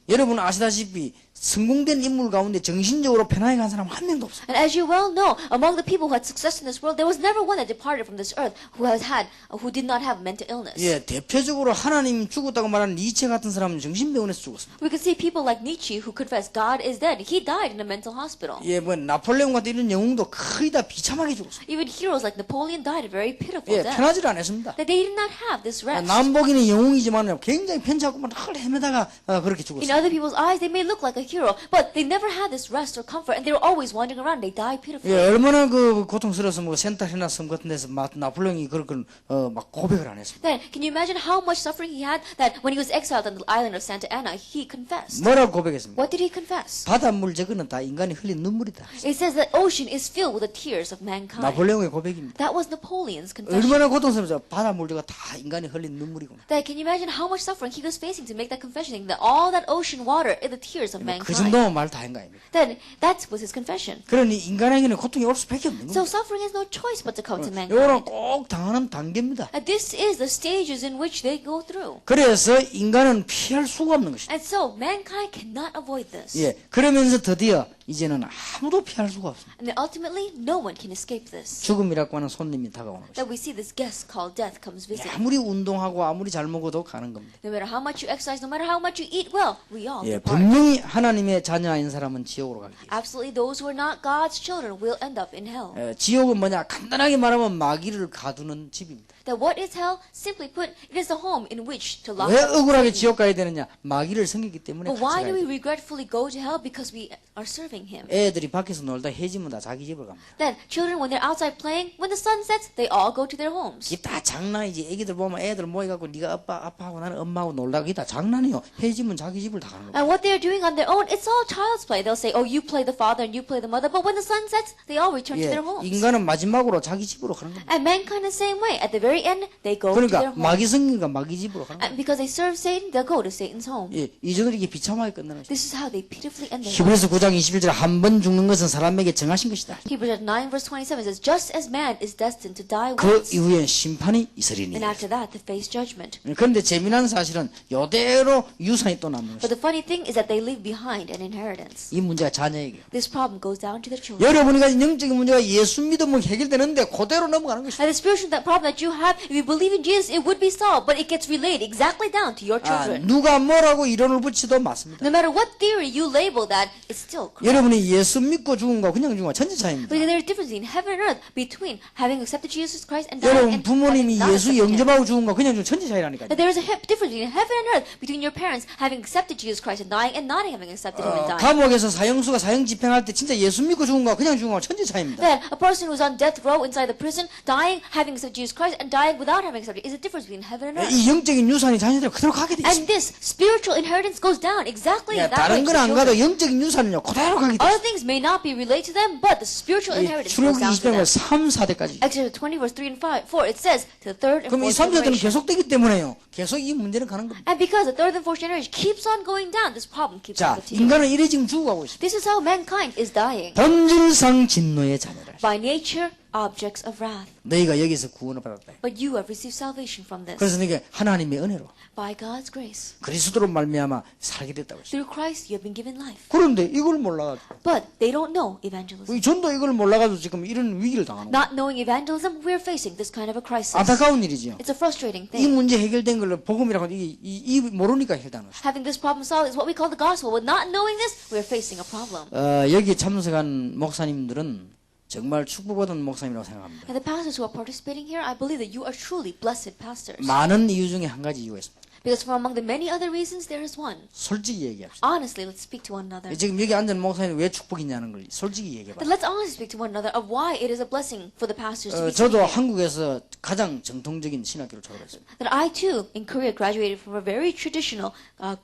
여러분 아시다시피 성공된 인물 가운데 정신적으로 편하게 간 사람 한 명도 없어요. And as you well know, among the people who had success in this world, there was never one that departed from this earth who did not have mental illness. 예, 대표적으로 하나님 죽었다고 말하는 니체 같은 사람은 정신병원에서 죽었습니다. We could see people like Nietzsche who confessed God is dead. He died in a mental hospital. 예, 뭐 나폴레옹 같은 이런 영웅도 거의 다 비참하게 죽었습니다. Even heroes like Napoleon died a very pitiful 예, death. 편하지를 않았습니다. That they did not have this rest. 남복인의 영웅이지만 굉장히 편찮고 늘 헤매다가 그렇게 In 죽었어요. other people's eyes, they may look like a hero, but they never had this rest or comfort, and they were always wandering around. They died pitifully. 예, 얼마나 그 고통스러워서 뭐 센타리나 섬 같은 데서 나폴레옹이 그런 막 고백을 안 했습니다. Then, can you imagine how much suffering he had that when he was exiled on the island of Santa Anna, he confessed? 뭐라고 고백했습니까? What did he confess? 바닷물 저거는 다 인간이 흘린 눈물이다. It says that ocean is filled with the tears of mankind. 나폴레옹의 고백입니다. That was Napoleon's confession. 얼마나 고통스러워서 바닷물 저거 다 인간이 흘린 눈물이구나. That can you imagine how much suffering he was facing to make that confession? That all that ocean water is the tears of 그 mankind. 정도면 말 다 한 거 아닙니까? Then that was his confession. 그러니 인간에게는 고통이 올 수밖에 없는 So 겁니다. suffering has no choice but to come to 이거는 mankind. 꼭 당하는 단계입니다. And this is the stages in which they go through. 그래서 인간은 피할 수가 없는 것이다. And so mankind cannot avoid this. 예, 그러면서 드디어 이제는 아무도 피할 수가 없습니다. And then ultimately, no one can escape this. 죽음이라고 하는 손님이 다가오는 것이다. That we see this guest called death comes visiting. 아무리 운동하고 아무리 잘 먹어도 가는 겁니다. No matter how much you exercise, no matter how much you eat well, we all 예, depart. 분명히 하나님의 자녀 아닌 사람은 지옥으로 가게 돼요. Absolutely, those who are not God's children will end up in hell. 지옥은 뭐냐? 간단하게 말하면 마귀를 가두는 집입니다. That what is hell? Simply put, it is a home in which to lock 왜 up 억울하게 Satan. 지옥 가야 되느냐? 마귀를 섬기기 때문에 But 같이 why 가야 do we 돼요. regretfully go to hell? Because we are serving him. 애들이 밖에서 놀다 해지면 다 자기 집으로 갑니다. Then children, when they're outside playing, when the sun sets, they all go to their homes. 이게 다 장난이지. 애기들 보면 애들 모여갖고 네가 아빠하고 나는 엄마하고 놀다가 이게 다 장난이요. 해지면 자기 집을 다 가는 거예요. And what they're doing on their own, it's all child's play. They'll say, oh, you play the father and you play the mother. But when the sun sets, they all return to 예, their homes. 인간은 마지막으로 자기 집으로 가는 겁니다. And mankind the same way. At the very end, they go to 그러니까 their home. 마귀 성기가 마귀 집으로 가는 거예요. And because they serve Satan, they'll go to Satan's home. 예, 이전으로 이게 비참하게 끝나는 거죠. This is how they pitifully end their life. 히브리서 9장 21절에 한 번 죽는 것은 사람에게 정하신 것이다. Hebrews 9 verse 27 says, just as man is destined to die 그 once, 이후엔 심판이 있으리니. and after that to face judgment. 그런데 재미난 사실은 이대로 유산이 또 남는 But 것이다. the funny thing is that they leave behind an inheritance. 이 문제가 자녀에게. This problem goes down to their children. 여러분이 가진 영적인 문제가 예수 믿으면 해결되는데 그대로 넘어가는 것이다. And the spiritual problem that you have, if you believe in Jesus, it would be solved, but it gets relayed exactly down to your children. 누가 뭐라고 이론을 붙이도 맞습니다. No matter what theory you label that, it's still correct. 여러분이 예수 믿고 죽은 거 그냥 죽은 거 천지 차이입니다. But there's a difference in heaven and earth between having accepted Jesus Christ and dying 여러분 and 부모님이 having not 예수 accepted Him. 영접하고 죽은 거 그냥 죽은 천지 차이라니까요. That there is a difference between heaven and earth between your parents having accepted Jesus Christ and dying and not having accepted Him and dying. 감옥에서 사형수가 사형 집행할 때 진짜 예수 믿고 죽은 거 그냥 죽은 거 천지 차이입니다. That a person who's on death row inside the prison, dying, having accepted Jesus Christ, and dying without having accepted, is a difference between heaven and earth. 이 영적인 유산이 자녀들 그대로 가게 돼 And 있습니다. this spiritual inheritance goes down exactly 예, that way. 다른 to 건 안 children. 가도 영적인 유산은요 그대로 가게 돼 Other 있습니다. things may not be related to them, but the spiritual inheritance goes 출애굽기 down to 20장에 them. 3, 4대까지. Exodus 20 verse 3 and 4, it says to the third and 그럼 이 fourth 3세대는 generation. 계속되기 때문에요. 계속 이 문제는 가는 겁니다. And because the third and fourth generation keeps on going down, this problem keeps 자, on continuing. 인간은 이래 지금 죽어가고 있습니다. This is how mankind is dying. 본질상 진노의 자녀라. By nature, objects of wrath. 너희가 여기서 구원을 받았다. But you have received salvation from this. 그래서 이게 하나님의 은혜로 By God's grace. 그리스도로 말미암아 살게 됐다고 했어요. Through Christ you have been given life. 그런데 이걸 몰라가지고 But they don't know evangelism. 우리 전도 이걸 몰라가지고 지금 이런 위기를 당하는 거예요. Not knowing evangelism, we're facing this kind of a crisis. 안타까운 일이지요. It's a frustrating 이 thing. 문제 해결된 걸 복음이라고 이 모르니까 해결하는 거예요. Having this problem solved is what we call the gospel. But not knowing this, we're facing a problem. 여기 참석한 목사님들은 정말 축복받은 목사님이라고 생각합니다. And the pastors who are participating here, I believe that you are truly blessed pastors. 많은 이유 중에 한 가지 이유가 있습니다. Because from among the many other reasons, there is one. 솔직히 얘기합시다. Honestly, let's speak to one another. 지금 여기 앉은 목사님 왜 축복이냐는 걸 솔직히 얘기해봐. But let's honestly speak to one another of why it is a blessing for the pastors to be 저도 here. 한국에서 가장 정통적인 신학교를 졸업했어요. That I too, in Korea, graduated from a very traditional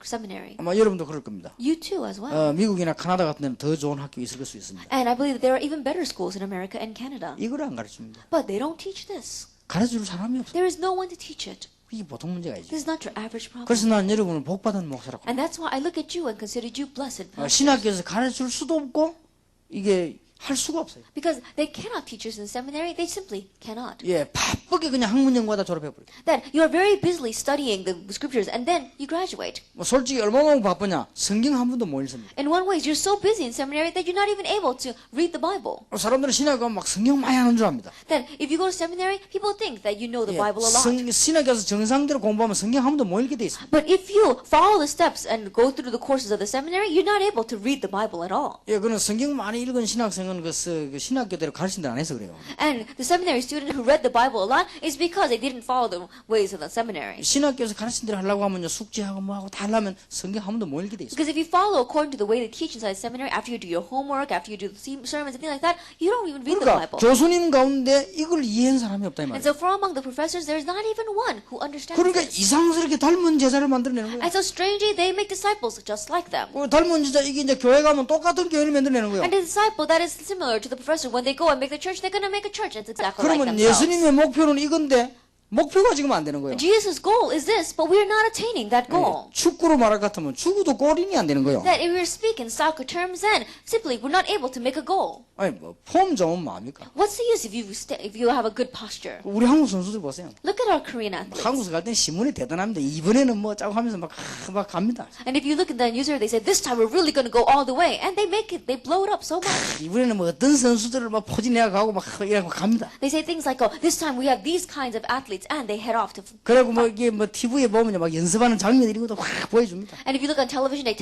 seminary. 아마 여러분도 그럴 겁니다. You too, as well. 미국이나 카나다 같은 데는 더 좋은 학교 있을 수 있습니다. And I believe that there are even better schools in America and Canada. 이걸 안 가르칩니다. But they don't teach this. 가르쳐줄 사람이 없어요. There is no one to teach it. 이게 보통 문제가 아니죠. This is not your average problem. 그래서 난 여러분을 복받은 목사라고. And that's why I look at you and consider you blessed pastors. 신학교에서 가르칠 수도 없고 이게 할 수가 없어요. Because they cannot teach us in seminary. They simply cannot. 예, 바쁘게 그냥 학문연구하다 졸업해버려요. That you are very busily studying the scriptures and then you graduate. 뭐 솔직히 얼마나 바쁘냐. 성경 한 번도 못 읽습니다. In one way, you're so busy in seminary that you're not even able to read the Bible. 사람들은 신학 가면 막 성경 많이 하는 줄 압니다. Then, if you go to seminary, people think that you know the 예, Bible a lot. 신학교에서 정상대로 공부하면 성경 한 번도 못 읽게 돼 있습니다. But if you follow the steps and go through the courses of the seminary, you're not able to read the Bible at all. 예, 그는 성경 많이 읽은 신학생은 그 신학교대로 가르친다 안 해서 그래요. And the seminary student who read the Bible a lot is because they didn't follow the ways of the seminary. 신학교에서 가르친 대로 하려고 하면요 숙제하고 뭐하고 다 하려면 성경 한 번도 못 읽게 돼 있어요. Because if you follow according to the way they teach inside seminary, after you do your homework, after you do the sermons and things like that, you don't even read the 그러니까 Bible. 교수님 가운데 이걸 이해한 사람이 없다 이 And 말이에요. so from among the professors, there's not even one who understands 그러니까 this. 이상스럽게 닮은 제자를 만들어내는 거예요. And so strangely, they make disciples just like them. 그 닮은 제자 이게 이제 교회 가면 똑같은 교회를 만들어내는 거예요. And the disciple that is similar to the professor, when they go and make the church, they're going to make a church that's exactly like 그러면 themselves. 예수님의 목표는 이건데 목표가 지금 안 되는 거예요. Jesus' goal is this, but we're not attaining that goal. 축구로 말할 것 같으면 축구도 골인이 안 되는 거예요. That if we're speaking soccer terms, then simply we're not able to make a goal. 아니 뭐 폼 좋으면 뭐합니까? What's the use if you have a good posture? 우리 한국 선수들 보세요. Look at our Korean athletes. 한국에서 갈 땐 신문이 대단합니다. 이번에는 뭐 짜고 하면서 막 갑니다. And if you look at the newspaper, they say this time we're really going to go all the way, and they make it. They blow it up so much. 이번에는 뭐 어떤 선수들을 막 포진해야 가고 막 이러고 갑니다. They say things like, "Oh, this time we have these kinds of athletes," and they head off to. 그리고 뭐 이게 뭐 TV에 보면 막 연습하는 장면 이런 것도 확 보여줍니다. And if you look on television, they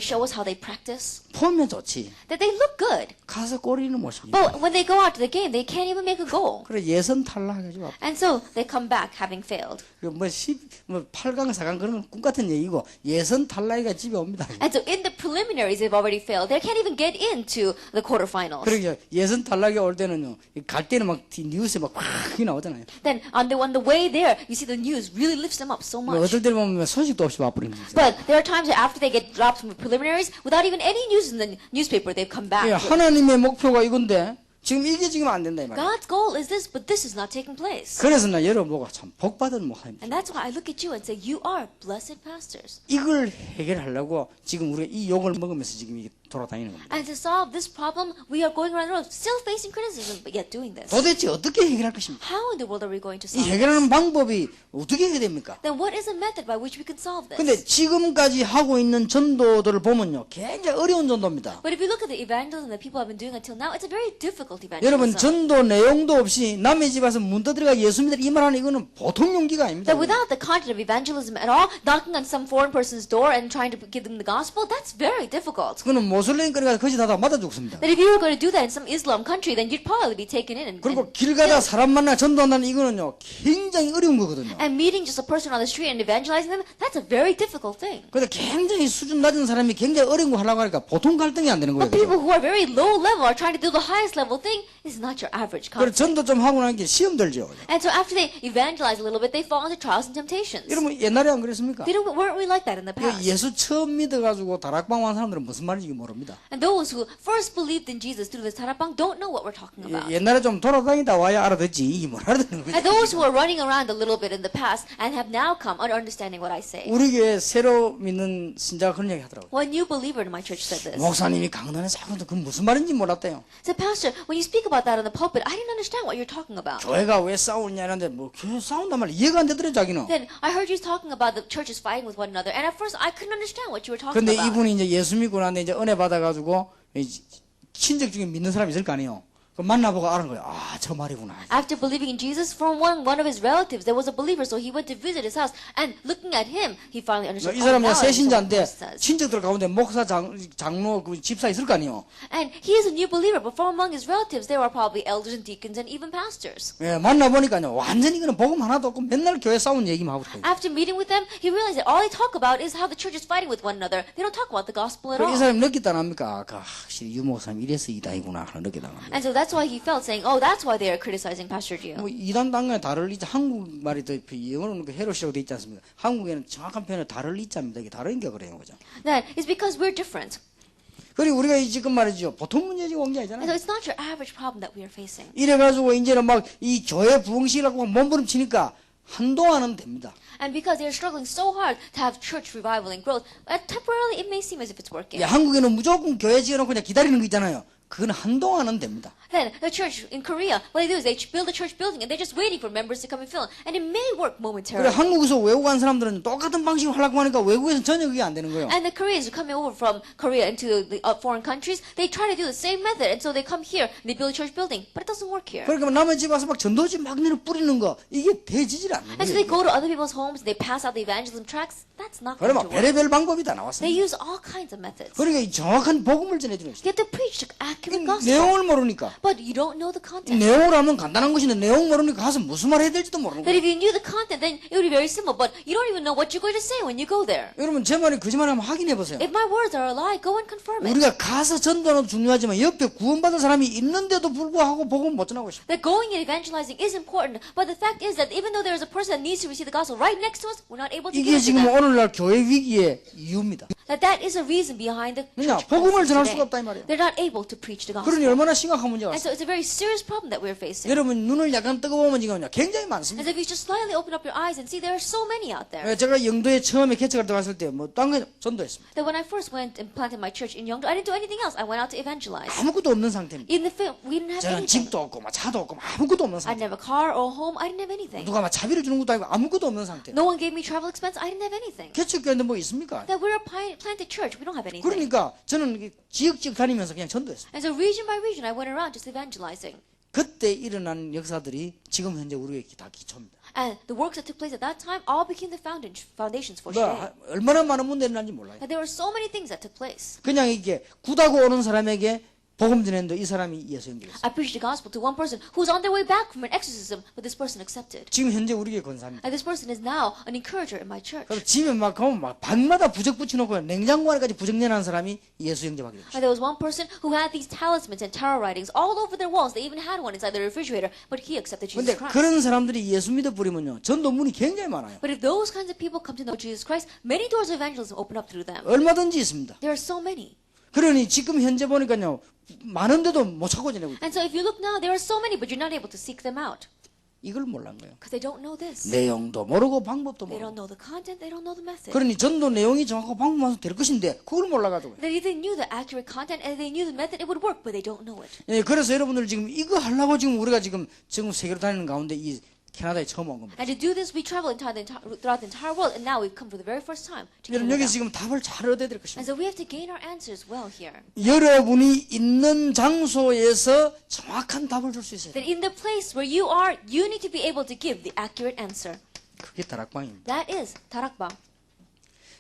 show us how they practice. 보면 좋지. That they look good, 가서 골이는 못입니다. but when they go out to the game, they can't even make a goal. 그래 예선 탈락해가지고 And so they come back having failed. 뭐 8강 4강 그런 건 꿈 같은 얘기고 예선 탈락이가 집에 옵니다. And so in the preliminaries, they've already failed. They can't even get into the quarterfinals. 그러게 예선 탈락이 올 때는요 갈 때는 막 뉴스에 막 확 나오잖아요. Then on the way there, you see the news really lifts them up so 뭐 much. 어떨 때 보면 소식도 없이 와버리는 거죠. But there are times that after they get dropped from the preliminaries, without even any news in the newspaper, they've come back. 예, 하나님의 목표가 이건데 지금 이게 지금 안 된다 이 말이에요. God's goal is this, but this is not taking place. 그래서 나 여러분 보고 참 복받은 목사님. And that's why I look at you and say, you are blessed pastors. 이걸 해결하려고 지금 우리가 이 욕을 먹으면서 지금 이게 돌아다니는 겁니다. And to solve this problem, we are going around the world still facing criticism, but yet doing this. 도대체 어떻게 해결할 것입니까? How in the world are we going to 이 solve this? 해결하는 방법이 어떻게 해야 됩니까? Then what is the method by which we can solve this? 근데 지금까지 하고 있는 전도들을 보면요 굉장히 어려운 전도입니다. But if you look at the evangelism that people have been doing until now, it's a very difficult 여러분 evangelism. 전도 내용도 없이 남의 집 와서 문 두드려가 예수 믿으라 이 말하는 이거는 보통 용기가 아닙니다. That without the content of evangelism at all, knocking on some foreign person's door and trying to give them the gospel, that's very difficult. 그거는 모슬렘 거리가 거짓하다 맞아 죽습니다. That if you were going to do that in some Islam country, then you'd probably be taken in 그리고 길 가다 사람 만나 전도한다는 이거는요 굉장히 어려운 거거든요. and meeting just a person on the street and evangelizing them, that's a very difficult thing. 근데 굉장히 수준 낮은 사람이 굉장히 어려운 거 하려고 하니까 보통 갈등이 안 되는 거예요. But people who are very low level are trying to do the highest level thing is not your average 그래서 conflict. 전도 좀 하고 나니까 시험 들죠. And so after they evangelize a little bit, they fall into trials and temptations. 여러분 옛날에 안 그랬습니까? Weren't we like that in the past? 예수 처음 믿어가지고 다락방 온 사람들은 무슨 말인지 모릅니다. And those who first believed in Jesus through this 다락방 don't know what we're talking about. 옛날에 좀 돌아다니다 와야 알아듣지 이게 뭘 알아듣는 거지. And those who are running around a little bit in the past and have now come understanding what I say. 우리 교회 새로 믿는 신자가 그런 얘기 하더라고요. One new believer in my church said this. 목사님이 강단에서 하고 그 무슨 말인지 몰랐대요. Said, Pastor, when you speak about that in the pulpit, I didn't understand what you're talking about. 교회가 왜 싸우냐 이런데 뭐 교회 싸운단 말 이해가 안 되더래 자기는. Then I heard you talking about the churches fighting with one another, and at first I couldn't understand what you were talking 근데 about. 이분이 이제 예수 믿고 나는데 이제 은혜 받아가지고 친척 중에 믿는 사람이 있을 거 아니에요. 그 만나보고 아는 거예요. 아, 저 말이구나. After believing in Jesus, from one of his relatives, there was a believer, so he went to visit his house, and looking at him, he finally understood. 이 사람이 now I understand what 새신자인데 Christ says. 친척들 가운데 목사 장로 그 집사 있을 거 아니에요. And he is a new believer, but from among his relatives, there are probably elders and deacons and even pastors. 예, 만나보니까요. 완전히 그는 복음 하나도 없고 맨날 교회 싸우는 얘기만 하고 있어요. After meeting with them, he realized that all they talk about is how the church is fighting with one another. They don't talk about the gospel at 이 all. 사람이 느끼다 납니까? 아, 확실히 유 목사님 이래서 이다이구나 하는 느끼다 납니다. And so that's why he felt saying, oh, that's why they are criticizing Pastor Gio. 뭐 이단 당간에 다를 리자 한국말이 더 영어로는 그 헤로시라고 돼 있지 않습니까? 한국에는 정확한 표현은 다를 리자입니다. 이게 다르니까 그래요, 그죠? That is because we're different. 그리고 우리가 지금 말이죠. 보통 문제지 온 게 And so 아니잖아요. it's not your average problem that we are facing. 이래가지고 이제는 막 이 교회 부흥식이라고 몸부림치니까 한동안은 됩니다. And because they are struggling so hard to have church revival and growth, temporarily it may seem as if it's working. 한국에는 무조건 교회 지어놓고 그냥 기다리는 거 있잖아요. 그건 한동안은 됩니다. Then the church in Korea, what they do is they build a church building and they're just waiting for members to come and fill. And it may work 그래 momentarily. 한국에서 외국 간 사람들은 똑같은 방식으로 하려고 하니까 외국에서는 전혀 그게 안 되는 거예요. And the Koreans who come over from Korea into the foreign countries, they try to do the same method. And so they come here and they build a church building. But it doesn't work here. 그러니까 남의 집 와서 막 전도지 막 내려 뿌리는 거 이게 되지질 않는 And so they 거예요. go to other people's homes and they pass out the evangelism tracts. That's not 그래 going 막 to work. 별의별 방법이 다 They 나왔어요. use all kinds of methods. 그러니까 이 정확한 복음을 전해주는 You 거예요. have to preach the accurate gospel. 내용을 모르니까. But you don't know the content. 내용을 하면 간단한 것인데 내용 모르니까 가서 무슨 말 해야 될지도 모르는 That 거예요. if you knew the content, then it would be very simple. But you don't even know what you're going to say when you go there. 여러분 제 말이 거짓말하면 확인해 보세요. If my words are a lie, go and confirm it. 우리가 가서 전도는 중요하지만 옆에 구원받을 사람이 있는데도 불구하고 복음 못 전하고 있어요. That going and evangelizing is important, but the fact is that even though there is a person that needs to receive the gospel right next to us, we're not able to 이게 give it to 지금 them. 오늘날 교회 위기의 이유입니다. That is a reason behind the 그냥 church 복음을 crisis 전할 today. 수가 없다 이 말이에요. They're not able to preach the 그러니 gospel. 얼마나 심각한 문제가 And 있어요. so it's a very serious problem that we're facing. 여러분 눈을 약간 뜨거보면 지금 굉장히 As 많습니다. if you just slightly open up your eyes and see there are so many out there. 제가 영도에 처음에 개척을 들어갔을 때 뭐 딴 거 전도했습니다. That when I first went and planted my church in Yeongdo, I didn't do anything else. I went out to evangelize. 아무것도 없는 상태입니다. In the film, we didn't have 저는 anything. 집도 없고 막 차도 없고 막 아무것도 없는 I 상태. didn't have a car or a home. I didn't have anything. 누가 막 차비를 주는 것도 아니고 아무것도 없는 상태. No one gave me travel expense. I didn't have anything. 개척교회인데 뭐 있습니까? That we're a planted church. We don't have anything. 그러니까 저는 지역 다니면서 그냥 전도했습니다. And so region by region, I went around just evangelizing. 그때 일어난 역사들이 지금 현재 우리에게 다 기초입니다. And the works that took place at that time all became the foundations for today. 뭐 얼마나 많은 문제를 일어난지 몰라요. And there were so many things that took place. 그냥 이게 구다고 오는 사람에게 복음 전했는데 이 사람이 예수 영접했어요. I preached the gospel to one person who's on their way back from an exorcism, but this person accepted. 지금 현재 우리에게 권사입니다. And this person is now an encourager in my church. 그래서 집에 막 가면 막 방마다 부적 붙여놓고 냉장고 안에까지 부적내는 사람이 예수 영접하게 됐어요. And there was one person who had these talismans and tarot writings all over their walls. They even had one inside the refrigerator, but he accepted Jesus 근데 Christ. 그런 사람들이 예수 믿어버리면요 전도문이 굉장히 많아요. But if those kinds of people come to know Jesus Christ, many doors of evangelism open up through them. 얼마든지 있습니다. There are so many. 그러니 지금 현재 보니까요 많은데도 못 찾고 지내고 있어요. And so if you look now, there are so many, but you're not able to seek them out. 이걸 몰란 거예요. Because they don't know this. 내용도 모르고 방법도 They don't 모르고. know the content, they don't know the method. 그러니 전도 내용이 정확하고 방법만 될 것인데 그걸 몰라가지고. That if they knew the accurate content and they knew the method, it would work, but they don't know it. 예, 그래서 여러분들 지금 이거 하려고 지금 우리가 지금 세계로 다니는 가운데 이 캐나다에 처음 온 겁니다. And to do this, we travel throughout the entire world, and now we've come for the very first time to 여러분 Canada. 여기서 지금 답을 잘 얻어야 될 And 것입니다. so we have to gain our answers well here. 여러분이 있는 장소에서 정확한 답을 줄 수 있어요. That in the place where you are, you need to be able to give the accurate answer. 그게 다락방입니다. That is tarakbang.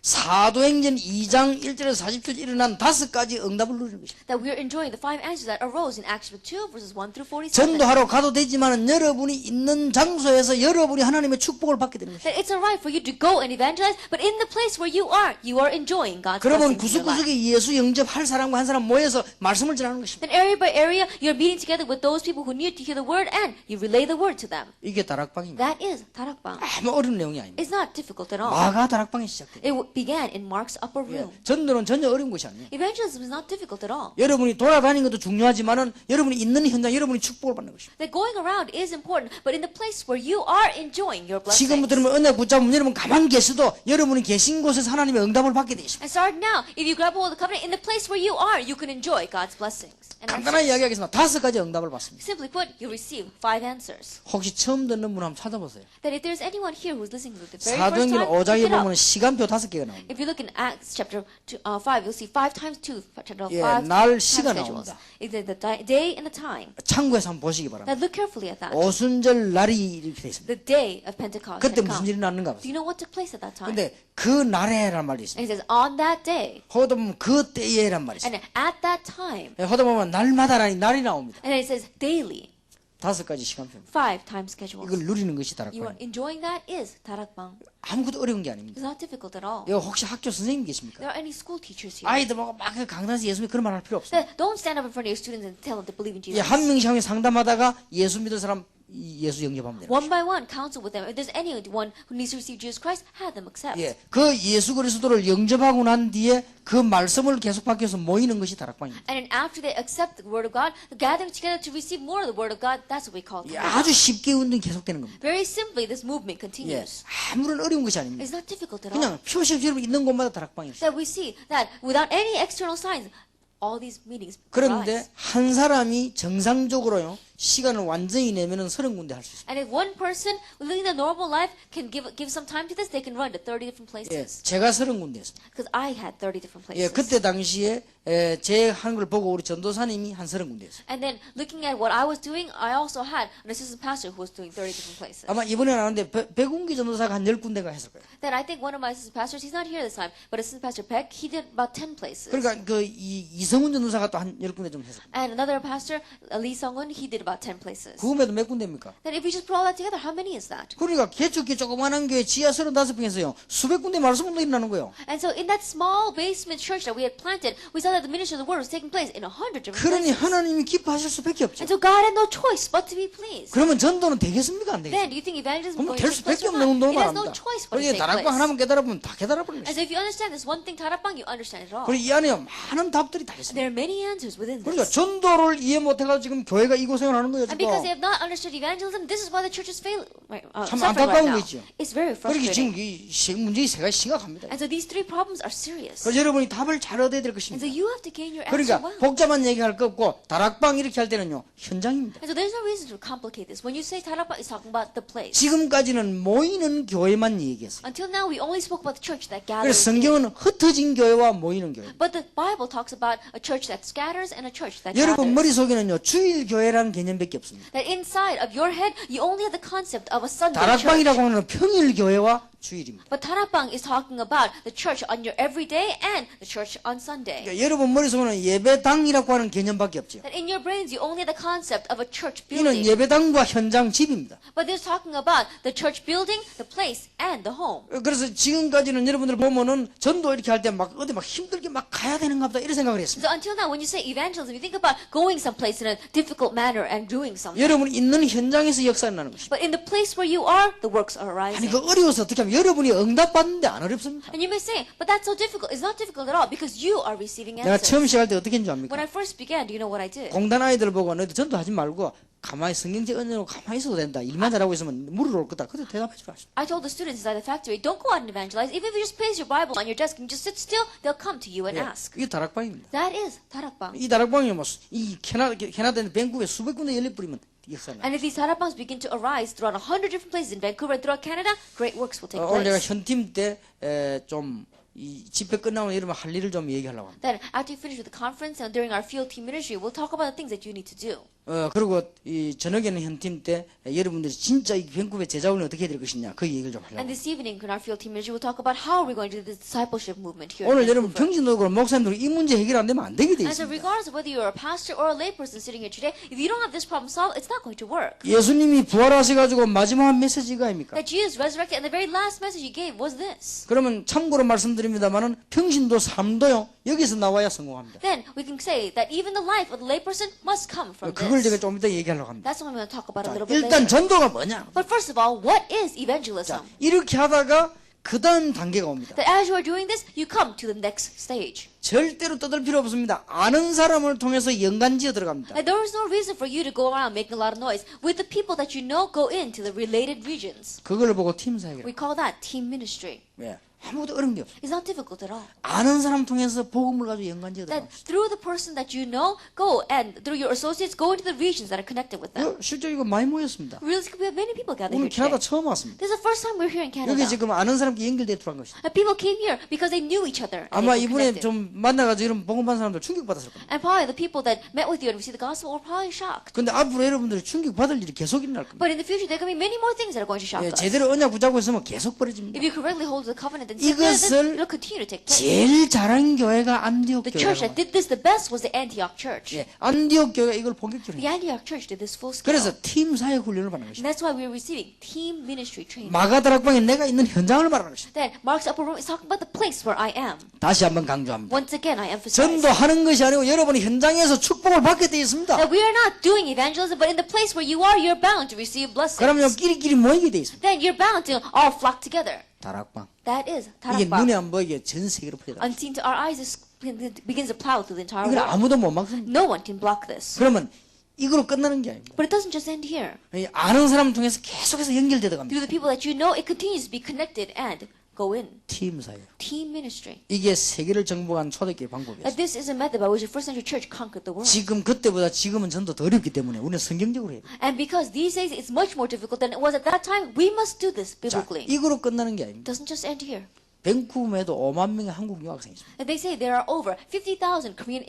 사도행전 2장 1절에서 40절 일어난 5가지 응답을 누리는 것입니다. That we are enjoying the 5 answers that arose in Acts 2, verses 1 through 47. 전도하러 가도 되지만 여러분이 있는 장소에서 여러분이 하나님의 축복을 받게 되는 것입니다. That it's alright for you to go and evangelize, but in the place where you are enjoying God's 그러면 blessings in your life. 구석구석에 예수 영접할 사람과 한 사람 모여서 말씀을 전하는 것입니다. Then area by area, you're meeting together with those people who need to hear the word, and you relay the word to them. 이게 다락방입니다. That is tarakbang. 아무 어려운 내용이 아닙니다. It's not difficult at all. 마가 다락방이 시작돼요. began in Mark's upper 예, room. 전도는 전혀 어려운 것이 아니에요. Evangelism is not difficult at all. 여러분이 돌아다니는 것도 중요하지만은 여러분이 있는 현장 여러분이 축복을 받는 것입니다. That going around is important, but in the place where you are enjoying your blessings. 지금부터 여러분 언약 붙잡으면 여러분 가만히 계셔도 여러분이 계신 곳에서 하나님의 응답을 받게 되십니다. And start now. If you grab hold of the covenant, in the place where you are, you can enjoy God's blessings. And 간단하게 이야기하겠습니다. 5가지 응답을 받습니다. simply put, you receive 5 answers. 혹시 처음 듣는 분 한번 찾아보세요. That if there's anyone here who's listening to the very first 사도행전 time, 5장에 look it up. 보면 시간표 5개가 나옵니다. If you look in Acts chapter 5, you'll see 5 times 2, chapter 5 예, time 날, 시가 schedules. 나옵니다. It's the day and the time. 창구에서 한번 보시기 Now 바랍니다. look carefully at that. 오순절 날이 이렇게 되어 있습니다. The day of Pentecost 그때 had 무슨 come. 일이 났는가 Do 보세요. you know what took place at that time? 근데 그 날에란 말이 있습니다. And it says, on that day, 거기도 보면 그 때에란 말이 있습니다. and at that time. 거기도 보면 날마다라니 날이 나옵니다. And then it says daily, 5가지 시간표입니다. 5 time schedules. 이걸 누리는 것이 You are 다락방입니다. enjoying that is tarakbang. 아무것도 어려운 게 아닙니다. It's not difficult at all. 여기 혹시 학교 선생님 계십니까? There are any school teachers here? 아이들 보고 막 강단에서 예수 믿 그런 말 할 필요 없어요. Don't stand up in front of your students and tell them to believe in 예, Jesus. 한 명씩 한 명 상담하다가 예수 믿을 사람 예수 영접하면 되는 One 거죠. by one, counsel with them. If there's anyone who needs to receive Jesus Christ, have them accept. 예, 그 예수 그리스도를 영접하고 난 뒤에 그 말씀을 계속 받기 위해서 모이는 것이 다락방입니다. And then after they accept the word of God, gathering together to receive more of the word of God, that's what we call 예, it. 아주 쉽게 운동이 계속되는 겁니다. Very simply, this movement 예, continues. 아무런 어려운 것이 아닙니다. It's not difficult at all. 그냥 표시 없이 여러분 있는 곳마다 다락방이 있어요. That we see that without any external signs, all these meetings 그런데 arise. 한 사람이 정상적으로요 시간을 완전히 내면은 30군데 할 수 있어요. And if one person living the normal life can give some time to this, they can run to 30 different 예, places. 제가 30군데였습니다. Because I had 30 different 예, places. 그때 당시에 제 하는 걸 보고 우리 전도사님이 한 30군데였어요. And then looking at what I was doing, I also had an assistant pastor who was doing 30 different places. 아마 이번에는 안 하는데 백운기 전도사가 한 10군데가 했을 거예요. Then I think one of my assistant pastors, he's not here this time, but assistant pastor Peck, he did about 10 places. 그러니까 이성훈 전도사가 또 한 10군데 좀 했을 거예요. And another pastor, Lee Sung-un, he did about 10 places. 그음에도 몇 군데입니까? Then if you just put all that together, how many is that? 그러니까 개척기 조그만한 교회 지하 35평에서요 수백 군데 말씀을 일어나는 거예요. And so in that small basement church that we had planted, we saw that the ministry of the word was taking place in 100 different 그러니 places. 하나님이 기뻐하실 수밖에 없죠. And so God had no choice but to be pleased. 그러면 전도는 되겠습니까? 안 Then 되겠습니까? do you think evangelism is 그럼 going to 될 take 수밖에 place or 없는 not? 운동을 It has no 합니다. choice but to 그러니 take 다락방 place. 하나만 깨달아보면 다 깨달아버리는 And 것이죠. so if you understand this one thing, tarapang, you understand it all. 그리고 이 안에 많은 답들이 다 있습니다. There are many answers within 그러니까 this. 전도를 이해 못해가지고 지금 교회가 이 고생을 하는 거예요. And because they 지금. have not understood evangelism, this is why the church is 참 suffering right 안타까운 now. 거죠. It's very 그렇게 frustrating. 지금 이 문제가 세 가지 심각합니다. And so these 3 problems are serious. 그래서 여러분이 답을 잘 얻어야 될 And so 것입니다. you have to gain your answer 그러니까 well. 복잡한 얘기할 거 없고 다락방 이렇게 할 때는요 현장입니다. And so there's no reason to complicate this. When you say tarapang, it's talking about the place. 지금까지는 모이는 교회만 얘기했어요. Until now, we only spoke about the church that 그래서 gathers. 성경은 흩어진 교회와 모이는 교회. But the Bible talks about a church that scatters and a church that 여러분 gathers. 머릿속에는요 주일 교회라는 개념밖에 없습니다. That inside of your head, you only have the concept of a Sunday church. 다락방이라고 하는 평일 교회와 주일입니다. But tarapang is talking about the church on your everyday and the church on Sunday. 그러니까 여러분 머릿속에는 예배당이라고 하는 개념밖에 없죠. That in your brains, you only have the concept of a church 이는 building. 예배당과 현장 집입니다. But they're talking about the church building, the place, and the home. 그래서 지금까지는 여러분들 보면은 전도 이렇게 할 때 막 어디 막 힘들게 막 가야 되는가 보다 이런 생각을 했습니다. So until now, when you say evangelism, you think about going someplace in a difficult manner and doing something. 여러분 있는 현장에서 역사가 나는 것입니다. But in the place where you are, the works are 아니 arising. 그 어려워서 어떻게 하면 여러분이 응답받는데 안 어렵습니다. And you may say, but that's so difficult. It's not difficult at all because you are receiving 내가 answers. 처음 시작할 때 어떻게 했는지 When I 압니까? first began, do you know what I did? 공단 아이들 보고 너희들 전도하지 말고 가만히 성경책 얹어놓고 가만히 있어도 된다. 일만 잘하고 있으면 물을 올 거다. 그때 대답하지 마십시오. I told the students inside the factory, don't go out and evangelize. Even if you just place your Bible on your desk and just sit still, they'll come to you and ask. 이게 다락방입니다. That is tarakbang. 이 다락방이 뭐이 캐나다의 밴쿠버에 수백 군데 열려 뿌리면 역사가 나. And if these tarapangs begin to arise throughout 100 different places in Vancouver and throughout Canada, great works will take 오늘 내가 place. 현팀 때 좀 이 집회 끝나면 여러분 할 일을 좀 얘기하려고 합니다. Then, after you finish with the conference and during our field team ministry, we'll talk about the things that you need to do. 그리고 이 저녁에는 현팀 때 여러분들이 진짜 이 밴쿠버의 제자훈련 어떻게 해야 될 것이냐 그 얘기를 좀 하려고. And this evening in our field team ministry, we'll talk about how we're going to do this discipleship movement here 오늘 in 여러분 Vancouver. 평신도고 목사님들 이 문제 해결 안 되면 안 되게 돼 And so 있습니다. regardless of whether you're a pastor or a layperson sitting here today, if you don't have this problem solved, it's not going to work. 예수님이 부활하셔가지고 마지막 메시지가 아닙니까? That Jesus resurrected and the very last message he gave was this. 그러면 참고로 말씀드립니다만은 평신도 삶도요 여기서 나와야 성공합니다. Then we can say that even the life of the layperson must come from 그걸 제가 this. 좀 이따 얘기하려고 합니다. That's what I'm going to talk about a 자, little bit 일단 later. 전도가 뭐냐? But first of all, what is evangelism? 자, 이렇게 하다가 그 다음 단계가 옵니다. That as you are doing this, you come to the next stage. 절대로 떠들 필요 없습니다. 아는 사람을 통해서 연관지어 들어갑니다. And there is no reason for you to go around making a lot of noise. With the people that you know, go into the related regions. 그걸 보고 팀 사역이라고. We call that team ministry. 예. 아무것도 어려운 게 없어요. It's not difficult at all. 아는 사람 통해서 복음을 가지고 연관지어 That 들어갑니다. through the person that you know, go and through your associates, go into the regions that are connected with them. 실제 이거 많이 모였습니다. Realistically, we have many people gathered 오늘 here 캐나다 today. 처음 왔습니다. This is the first time we're here in 여기 Canada. 지금 아는 사람께 연결돼 들어간 것입니다. And people came here because they knew each other. And 아마 they were 이번에 connected. 좀 만나가지고 이런 복음받은 사람들 충격받았을 겁니다. And probably the people that met with you and received the gospel were probably shocked. 근데 앞으로 여러분들이 충격받을 일이 계속 일어날 겁니다. But in the future, there are going to be many more things that are going to shock 예, us. 제대로 언약 붙잡고 있으면 계속 벌어집니다. If you correctly hold the covenant and 이것을 it'll continue to take place. 제일 잘한 교회가 안디옥 The church 교회라고. that did this the best was the Antioch church. 예, 안디옥 교회가 이걸 본격적으로 The 해요. Antioch church did this full scale. 그래서 팀 사역 훈련을 받는 And 것입니다. that's why we're receiving team ministry training. 마가다락방에 내가 있는 현장을 말하는 것입니다. Then Mark's upper room is talking about the place where I am. 다시 한번 강조합니다. Once again, I emphasize 전도하는 것이 아니고 여러분이 현장에서 축복을 받게 되어 있습니다. that we are not doing evangelism, but in the place where you are, you're bound to receive blessings. 그러면 끼리끼리 모이게 되어 있습니다. Then you're bound to all flock together. 다락방. That is 이게 눈에 tarakba. 안 보이게 전 세계로 퍼져다. Unseen to our eyes, it begins to plow through the entire 이걸 world. 아무도 못 막습니다. No one can block this. 그러면 이걸로 끝나는 게 아닙니다. But it doesn't just end here. 이 아는 사람 통해서 계속해서 연결되어 갑니다. Through the people that you know, it continues to be connected and go in. 팀 사역. Team ministry. 이게 세계를 정복한 초대교회 방법이었어요. That this is a method by which the first century church conquered the world. 지금 그때보다 지금은 전도 더 어렵기 때문에 우리는 성경적으로 해야 돼요. And because these days it's much more difficult than it was at that time, we must do this 자, biblically. 이거로 끝나는 게 It 아닙니다. doesn't just end here. 밴쿠버에도 5만 명의 한국 유학생이 있습니다. And they say there are over 50,000 Korean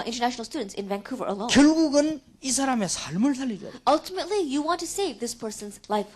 international students in Vancouver alone. 결국은 이 사람의 삶을 살려줘야 돼요. Ultimately, you want to save this person's life.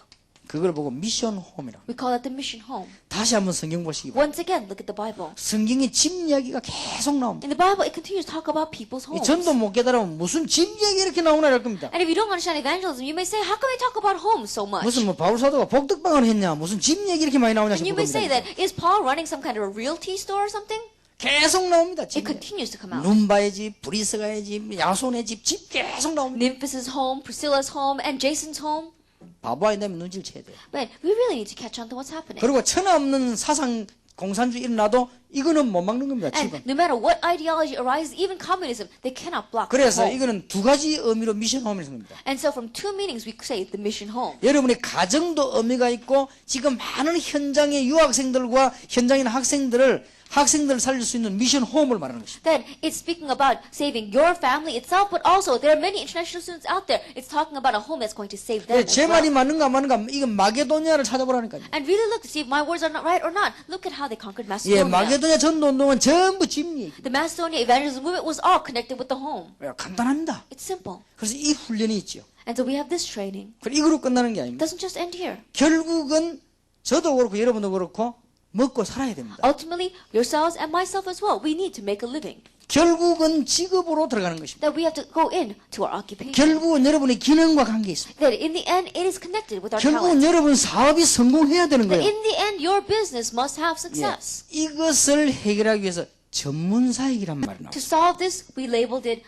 그걸 보고 미션 홈이라고. We call it the mission home. 다시 한번 성경 보시기 바랍니다. Once again, look at the Bible. 성경의 집 이야기가 계속 나옵니다. In the Bible, it continues to talk about people's 이 homes. 전도 못 깨달으면 무슨 집 이야기 이렇게 나오나 할 겁니다. And if you don't understand evangelism, you may say, how come they talk about homes so much? 무슨 뭐 바울 사도가 복덕방을 했냐 무슨 집 얘기 이렇게 많이 나오냐 And you 싶을 may say 겁니다. that, is Paul running some kind of a realty store or something? 계속 나옵니다. 집 It continues to come out. 룸바의 집, 브리스가의 집, 야손의 집 계속 나옵니다. Nymphis' home, Priscilla's home, and Jason's home. 바보 아니면 눈치를 채야 돼요. But we really need to catch on to what's happening. 그리고 천하 없는 사상 공산주의 일어나도 이거는 못 막는 겁니다. And 지금. no matter what ideology arises, even communism, they cannot block the 그래서 home. 이거는 두 가지 의미로 미션 홈을 씁니다. And so from two meanings, we say the mission home. 여러분의 가정도 의미가 있고 지금 많은 현장의 유학생들과 현장에 있는 학생들을 살릴 수 있는 미션 홈을 말하는 것입니다. Then it's speaking about saving your family itself, but also there are many international students out there. It's talking about a home that's going to save them as 제 말이 well. 맞는가 안 맞는가 이건 마게도니아를 찾아보라니까요. And really look to see if my words are not right or not. Look at how they conquered 예, Macedonia. 마게도니아 전도운동은 전부 집 얘기. The Macedonia evangelism movement was all connected with the home. 간단합니다. It's simple. 그래서 이 훈련이 있죠. And so we have this training. 그리고 이거로 끝나는 게 It 아닙니다. doesn't just end here. 결국은 저도 그렇고 여러분도 그렇고 먹고 살아야 됩니다. Ultimately, yourselves and myself as well, we need to make a living. 결국은 직업으로 들어가는 것입니다. That we have to go in to our occupation. 결국은 여러분의 기능과 관계 있습니다. That in the end, it is connected with our 결국은 talent. 여러분 사업이 성공해야 되는 That 거예요. in the end, your business must have 예, success. 이것을 해결하기 위해서 전문 사역이란 말이 To 나왔습니다. solve this, we labeled it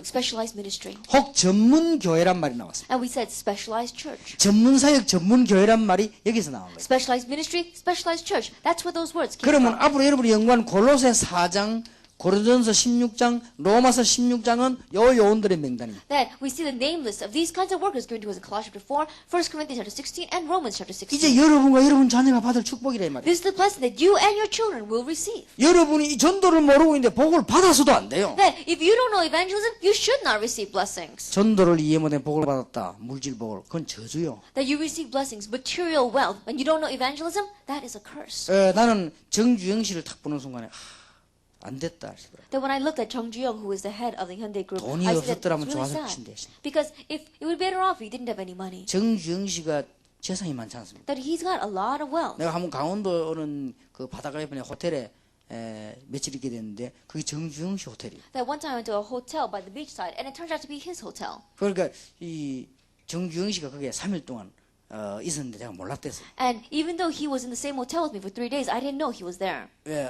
specialized ministry. 혹 전문 교회란 말이 나왔습니다. And we said specialized church. 전문 사역, 전문 교회란 말이 여기서 나온 거예요. Specialized ministry, specialized church. That's where those words came 그러면 from. 앞으로 여러분이 연구한 골로새 4장, 고린도전서 16장, 로마서 16장은 요 요원들의 명단입니다. That we see the name list of these kinds of workers given to us in Colossians chapter 4, 1 Corinthians chapter 16, and Romans chapter 16. 이제 여러분과 여러분 자녀가 받을 축복이라 이 말이에요. This is the blessing that you and your children will receive. 여러분이 이 전도를 모르고 있는데 복을 받아서도 안 돼요. That if you don't know evangelism, you should not receive blessings. 전도를 이해 못해 복을 받았다. 물질 복을. 그건 저주요. That you receive blessings, material wealth, when you don't know evangelism, that is a curse. 나는 정주영 씨를 탁 보는 순간에 안 됐다 하시더라고요. That when I looked at Chung Ju-young, who is the head of the Hyundai Group, 돈이 I said 없었더라면 it's really 좋았을 sad. 것인데. Because if it would be better off if he didn't have any money. 정주영 씨가 재산이 많지 않습니다. That he's got a lot of wealth. 내가 한번 강원도 오는 그 바닷가 옆에 호텔에 며칠 있게 됐는데 그게 정주영 씨 호텔이에요. That one time I went to a hotel by the beachside, and it turned out to be his hotel. 그러니까 이 정주영 씨가 거기에 3일 동안 있었는데 제가 몰랐댔어요. And even though he was in the same hotel with me for 3 days, I didn't know he was there.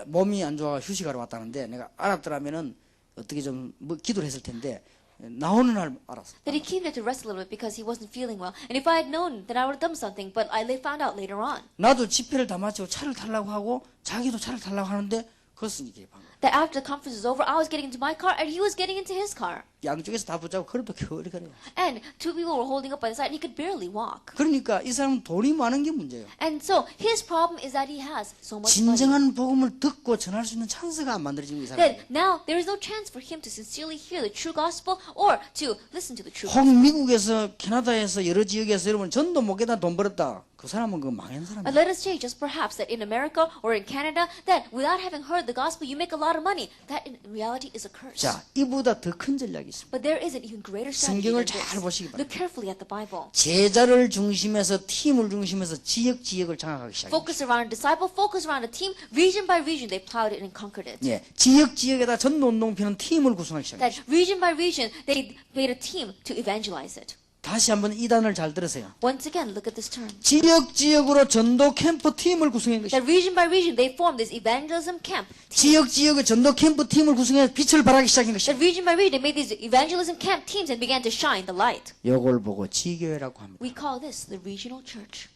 몸이 안 좋아 휴식하러 왔다는데 내가 알았더라면은 어떻게 좀 뭐 기도를 했을 텐데 나오는 날 알았어. That he came there to rest a little bit because he wasn't feeling well. And if I had known, then I would have done something. But I found out later on 나도 집회를 다 마치고 차를 타려고 하고 자기도 차를 타려고 하는데 그것은 이게 방금 that after the conference was over, I was getting into my car and he was getting into his car. 양쪽에서 다 붙잡고 걸어도 겨울이 그래요. And two people were holding up by the side and he could barely walk. 그러니까 이 사람은 돈이 많은 게 문제예요. And so his problem is that he has so much money. 진정한 복음을 듣고 전할 수 있는 찬스가 안 만들어지고 이 사람. That now there is no chance for him to sincerely hear the true gospel or to listen to the true 혹 gospel. 미국에서 캐나다에서 여러 지역에서 여러분 전도 목에다 돈 벌었다. 그 사람은 그 망한 But 사람이에요. let us say just perhaps that in America or in Canada that without having heard the gospel you make a lot of money. That in reality is a curse. 자, 이보다 더 큰 전략이 있습니다. But there is an even greater strategy 성경을 than this. 잘 보시기 바랍니다. Look carefully at the Bible. 제자를 중심에서 팀을 중심에서 지역을 장악하기 시작합니다. Focus around a disciple, focus around a team, region by region they plowed it and conquered it. 예, 지역에다 전도운동 피는 팀을 구성하기 시작합니다. That region by region they made a team to evangelize it. 다시 한번 이 단어를 잘 들으세요. Once again, look at this term. 지역으로 전도 캠프 팀을 구성한 것입니다. That region by region they formed this evangelism camp. 지역의 전도 캠프 팀을 구성해 빛을 발하기 시작한 것입니다. That region by region they made these evangelism camp teams and began to shine the light. 이걸 보고 지교회라고 합니다. We call this the regional church.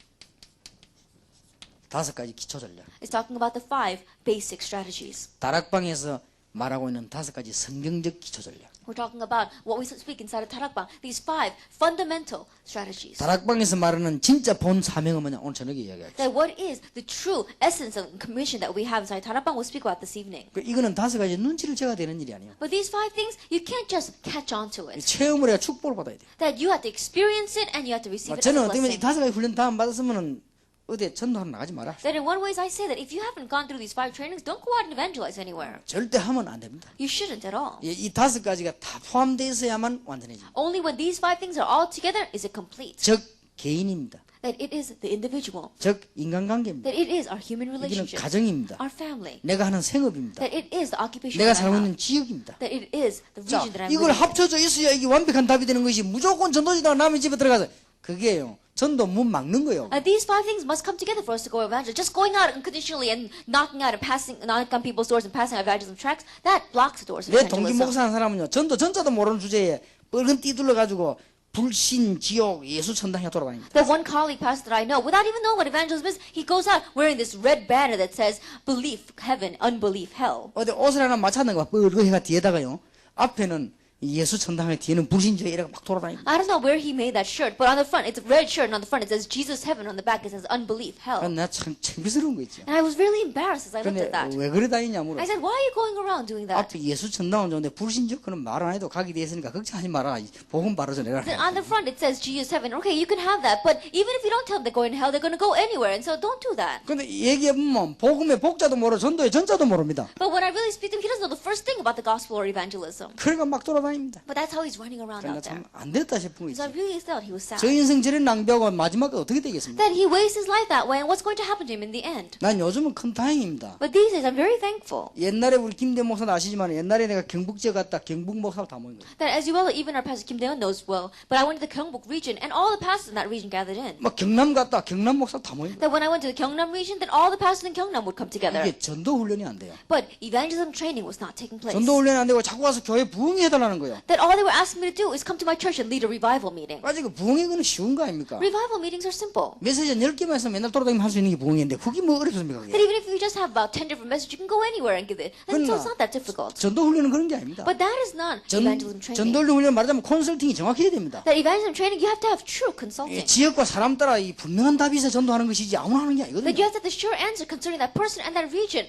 5가지 기초 전략. It's talking about the 5 basic strategies. 다락방에서 말하고 있는 5가지 성경적 기초 전략. We're talking about what we speak inside of Tarakbang. These 5 fundamental strategies. 다락방에서 말하는 진짜 본 사명은 뭐냐? 오늘 저녁에 이야기할게요. That what is the true essence of commission that we have inside Tarakbang we'll speak about this evening. 이거는 5가지 눈치를 채가 되는 일이 아니에요. But these 5 things, you can't just catch on to it. 체험을 해야 축복을 받아야 돼요. That you have to experience it and you have to receive it as a 저는 어떻게 보면 이 blessing. 5가지 훈련 다운 받았으면은 어디 전도하러 나가지 마라. That in one way I say that if you haven't gone through these 5 trainings, don't go out and evangelize anywhere. 절대 하면 안 됩니다. You shouldn't at all. 이 5가지가 다 포함되어 있어야만 완전해집니다. Only when these 5 things are all together is it complete. 즉 개인입니다. That it is the individual. 즉 인간관계입니다. That it is our human 이기는 relationships. 가정입니다. Our family. 내가 하는 생업입니다. That it is the occupation 내가 that I 살고 have. 있는 지역입니다. That it is the 자, region that I'm 이걸 living in. 합쳐져 있어야 이게 완벽한 답이 되는 것이 무조건 전도지다가 남의 집에 들어가서 그게요. 전도 문 막는 거예요. These 5 things must come together for us to go evangelize. Just going out unconditionally and knocking out and knocking on people's doors and passing out evangelism tracts, that blocks the doors of 내 동기 evangelism. 목사하는 사람은요. 전도 전자도 모르는 주제에 빨간 띠 둘러가지고 불신, 지옥, 예수 천당에 돌아다닙니다. That one colleague pastor that I know, without even knowing what evangelism is, he goes out wearing this red banner that says belief, heaven, unbelief, hell. 어디 옷을 하나 맞췄는 거 빨간 해가 뒤에다가요. 앞에는 예수 천당에 뒤에는 불신, 지옥 이래가 막 돌아다닙니다. I don't know where he made that shirt, but on the front, it's a red shirt, and on the front it says Jesus, heaven, on the back it says unbelief, hell. 내가 참 창피스러운 거 있죠. And I was really embarrassed as I looked 근데 at that. 왜 그래 다니냐 물어. I said, why are you going around doing that? 앞에 예수 천당은 좋은데 불신, 지옥 그는 말 안 해도 가게 돼 있으니까 걱정하지 마라. 복음 바로서 내가. Then on the front it says Jesus, heaven. Okay, you can have that, but even if you don't tell them they're going to hell, they're going to go anywhere, and so don't do that. 근데 얘기해보면 복음의 복자도 모르고 전도의 전자도 모릅니다. But when I really speak to him, he doesn't know the first thing about the gospel or evangelism. 그러니까 막 돌아다닙니다. But that's how he's running around 그러니까 out there. 참 안 됐다 싶은 거 So I 있죠. really thought he was sad. 저 인생 저런 낭비하고 마지막에 어떻게 되겠습니까? That he wastes his life that way, and what's going to happen to him in the end? 난 요즘은 큰 다행입니다. But these days, I'm very thankful 옛날에 우리 김대 목사는 아시지만 옛날에 내가 경북 지역 갔다 경북 목사가 다 모인 거예요. that, as you well, even our pastor Kim Daeon knows well. But I went to the Gyeongbuk region, and all the pastors in that region gathered in. 막 경남 갔다 경남 목사 다 모인 거예요. That when I went to the Gyeongnam region, then all the pastors in Gyeongnam would come together. 이게 전도 훈련이 안 돼요. But evangelism training was not taking place. 전도 훈련이 안 되고 자꾸 와서 교회 부흥해달라는 거예요. That all they were asking me to do is come to my church and lead a revival meeting. 아직 부흥이 그는 쉬운 거 아닙니까? Revival meetings are simple. 메시지 10개만 있으면 맨날 돌아다니면 할 수 있는 게 부흥인데 그게 뭐 어렵습니까? That 그게? even if you just have about 10 different messages, you can go anywhere and give it. And so it's not that difficult. 전도 훈련은 그런 게 아닙니다. But that is not evangelism training. 전도 훈련 말하자면 컨설팅이 정확해야 됩니다. That evangelism training, you have to have true 예, consulting. 지역과 사람 따라 이 분명한 답이 있어 전도하는 것이지 아무나 하는 게 That you 아니거든요. have to have the sure answer concerning that person and that region.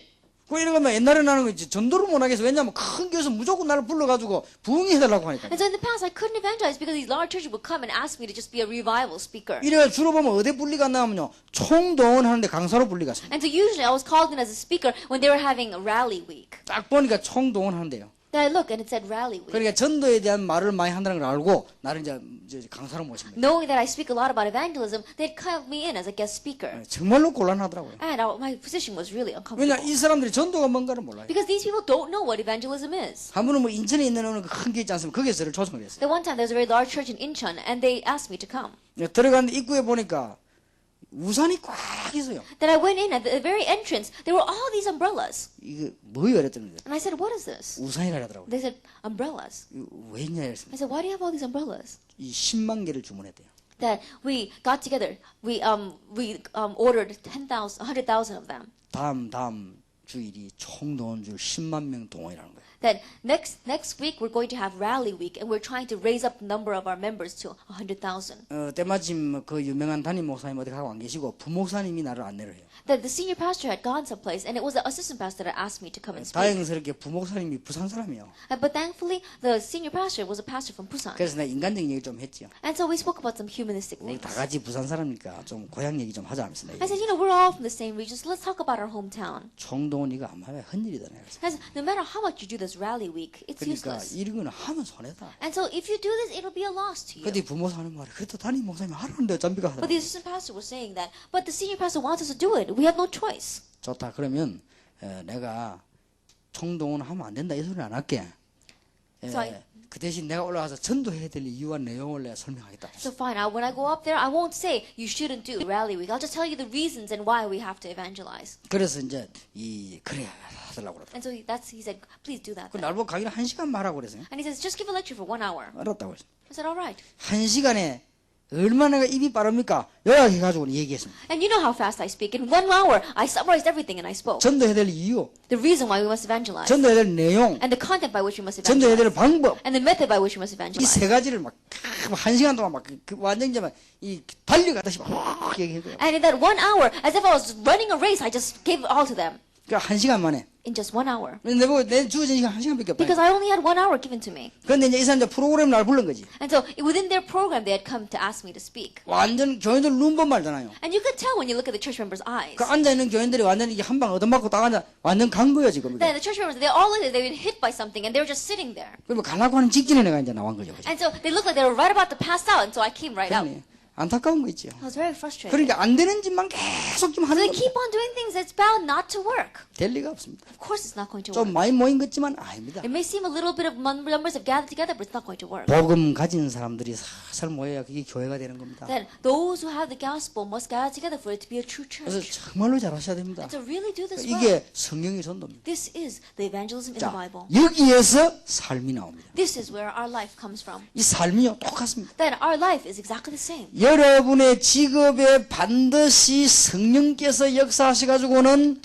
그 이런 거면 옛날에 나는 거 전도를 못 하겠어. 왜냐면 큰 교회에서 무조건 나를 불러가지고 부흥해 해달라고 하니까. And so in the past, I couldn't evangelize because these large churches would come and ask me to just be a revival speaker. 이래 주로 보면 어디 분리가 나면요 총동원 하는데 강사로 분리갔습니다. And so usually I was called in as a speaker when they were having a rally week. 딱 보니까 총동원 하는데요. Then I look and it said rally week. 그러니까 전도에 대한 말을 많이 한다는 걸 알고 나를 이제 강사로 모십니다. Knowing that I speak a lot about evangelism, they'd call me in as a guest speaker. 정말로 곤란하더라고요. And my position was really 왜냐 uncomfortable. 이 사람들이 전도가 뭔가를 몰라요. Because these people don't know what evangelism is. 한 번은 뭐 인천에 있는 어느 큰 교회 있지 않습니까? 거기에 저를 초청을 했어요. The one time there was a very large church in Incheon and they asked me to come. 들어갔는데 입구에 보니까 우산이 꽉 있어요. Then I went in at the very entrance. There were all these umbrellas. 이거 뭐예요? 이랬더니 And I said, what is this? 우산이라 하더라고요. They said, umbrellas. 이거 왜 있냐 I 했습니다. said, why do you have all these umbrellas? 이 10만 개를 주문했대요. That we got together. We ordered 100,000 of them. 다음 주일이 총동원줄 10만 명 동원이라는 거예요. That next week we're going to have rally week, and we're trying to raise up the number of our members to 100,000. 때마침 그 유명한 담임 목사님 어디 가고 안 계시고 부목사님이 나를 안내를 해요. That the senior pastor had gone someplace, and it was the assistant pastor that asked me to come and speak. 다행스럽게 부목사님이 부산 사람이에요. But thankfully, the senior pastor was a pastor from Busan. 그래서 내가 인간적인 얘기 좀 했지요. And so we spoke about some humanistic 우리 things. 다 같이 부산 사람이니까 좀 고향 얘기 좀 하자 하면서 I said, we're all from the same region, so let's talk about our hometown. 총동원이가 아마 헛일이다. I said, no matter how much you do this rally week, it's 그러니까 useless. 이런 거는 하면 손해다. And so if you do this, it'll be a loss to you. 근데 부목사님 말이 그래도 담임 목사님이 하라는데 잠비가 하더라. But the assistant pastor was saying that, but the senior pastor wants us to do it. We have no choice. 좋다. 그러면 내가 총동원 하면 안 된다 이 소리는 안 할게. 그 대신 내가 올라가서 전도해야 될 이유와 내용을 내가 설명하겠다. So fine, when I go up there, I won't say you shouldn't do rally week. I'll just tell you the reasons and why we have to evangelize. 그래서 이제 그래 하더라고 그러더라고. And so he said, please do that. 그 then. 날 보고 강의를 1시간 말하고 그랬어요. And he says, just give a lecture for 1 hour. 알았다고 했어요. I said, all right. 1시간에 얼마나 입이 빠릅니까? 요약해가지고 얘기했습니다. And you know how fast I speak. In 1 hour, I summarized everything and I spoke. 전도해야 될 이유, The reason why we must evangelize. 전도해야 될 내용, And the content by which we must 전도해야 evangelize. 될 방법, And the method by which we must 이 evangelize. 세 가지를 막 1시간 동안 막 완전히 이 달려가다시 막 얘기해요. And in that 1 hour, as if I was running a race, I just gave it all to them. 그러니까 1시간 만에. In just 1 hour. 내보고 내 주어진 시간 1시간밖에 없다. Because I only had 1 hour given to me. 그런데 이제 이 사람들 프로그램 날 부른 거지. And so within their program, they had come to ask me to speak. 완전 교인들 눈본 말잖아요. And you could tell when you look at the church members' eyes. 그 앉아있는 교인들이 완전 이게 한 방 얻어맞고 딱 앉아 완전 간 거야 지금. Then the church members, they all looked like they've been hit by something and they were just sitting there. 그러면 가려고 하는 직전에 내가 이제 나온 거죠. 그죠? And so they looked like they were right about to pass out, and so I came right out. 그러니 안타까운 거 있죠. I was very frustrated. 그러니까 안 되는 짓만 계속 좀 So 하는 they 겁니다. keep on doing things that's bound not to work. 될 리가 없습니다. Of course it's not going to 좀 work. 많이 모인 것지만 아닙니다. It may seem a little bit of numbers have gathered together, but it's not going to work. 복음 가진 사람들이 살살 모여야 그게 교회가 되는 겁니다. Then those who have the gospel must gather together for it to be a true 그래서 church. 정말로 잘하셔야 됩니다. And to really do this well, 이게 성령의 전도입니다. this is the evangelism in the 자, Bible. 여기에서 삶이 나옵니다. This is where our life comes from. 이 삶이요 똑같습니다. Then our life is exactly the same. 여러분의 직업에 반드시 성령께서 역사하셔가지고는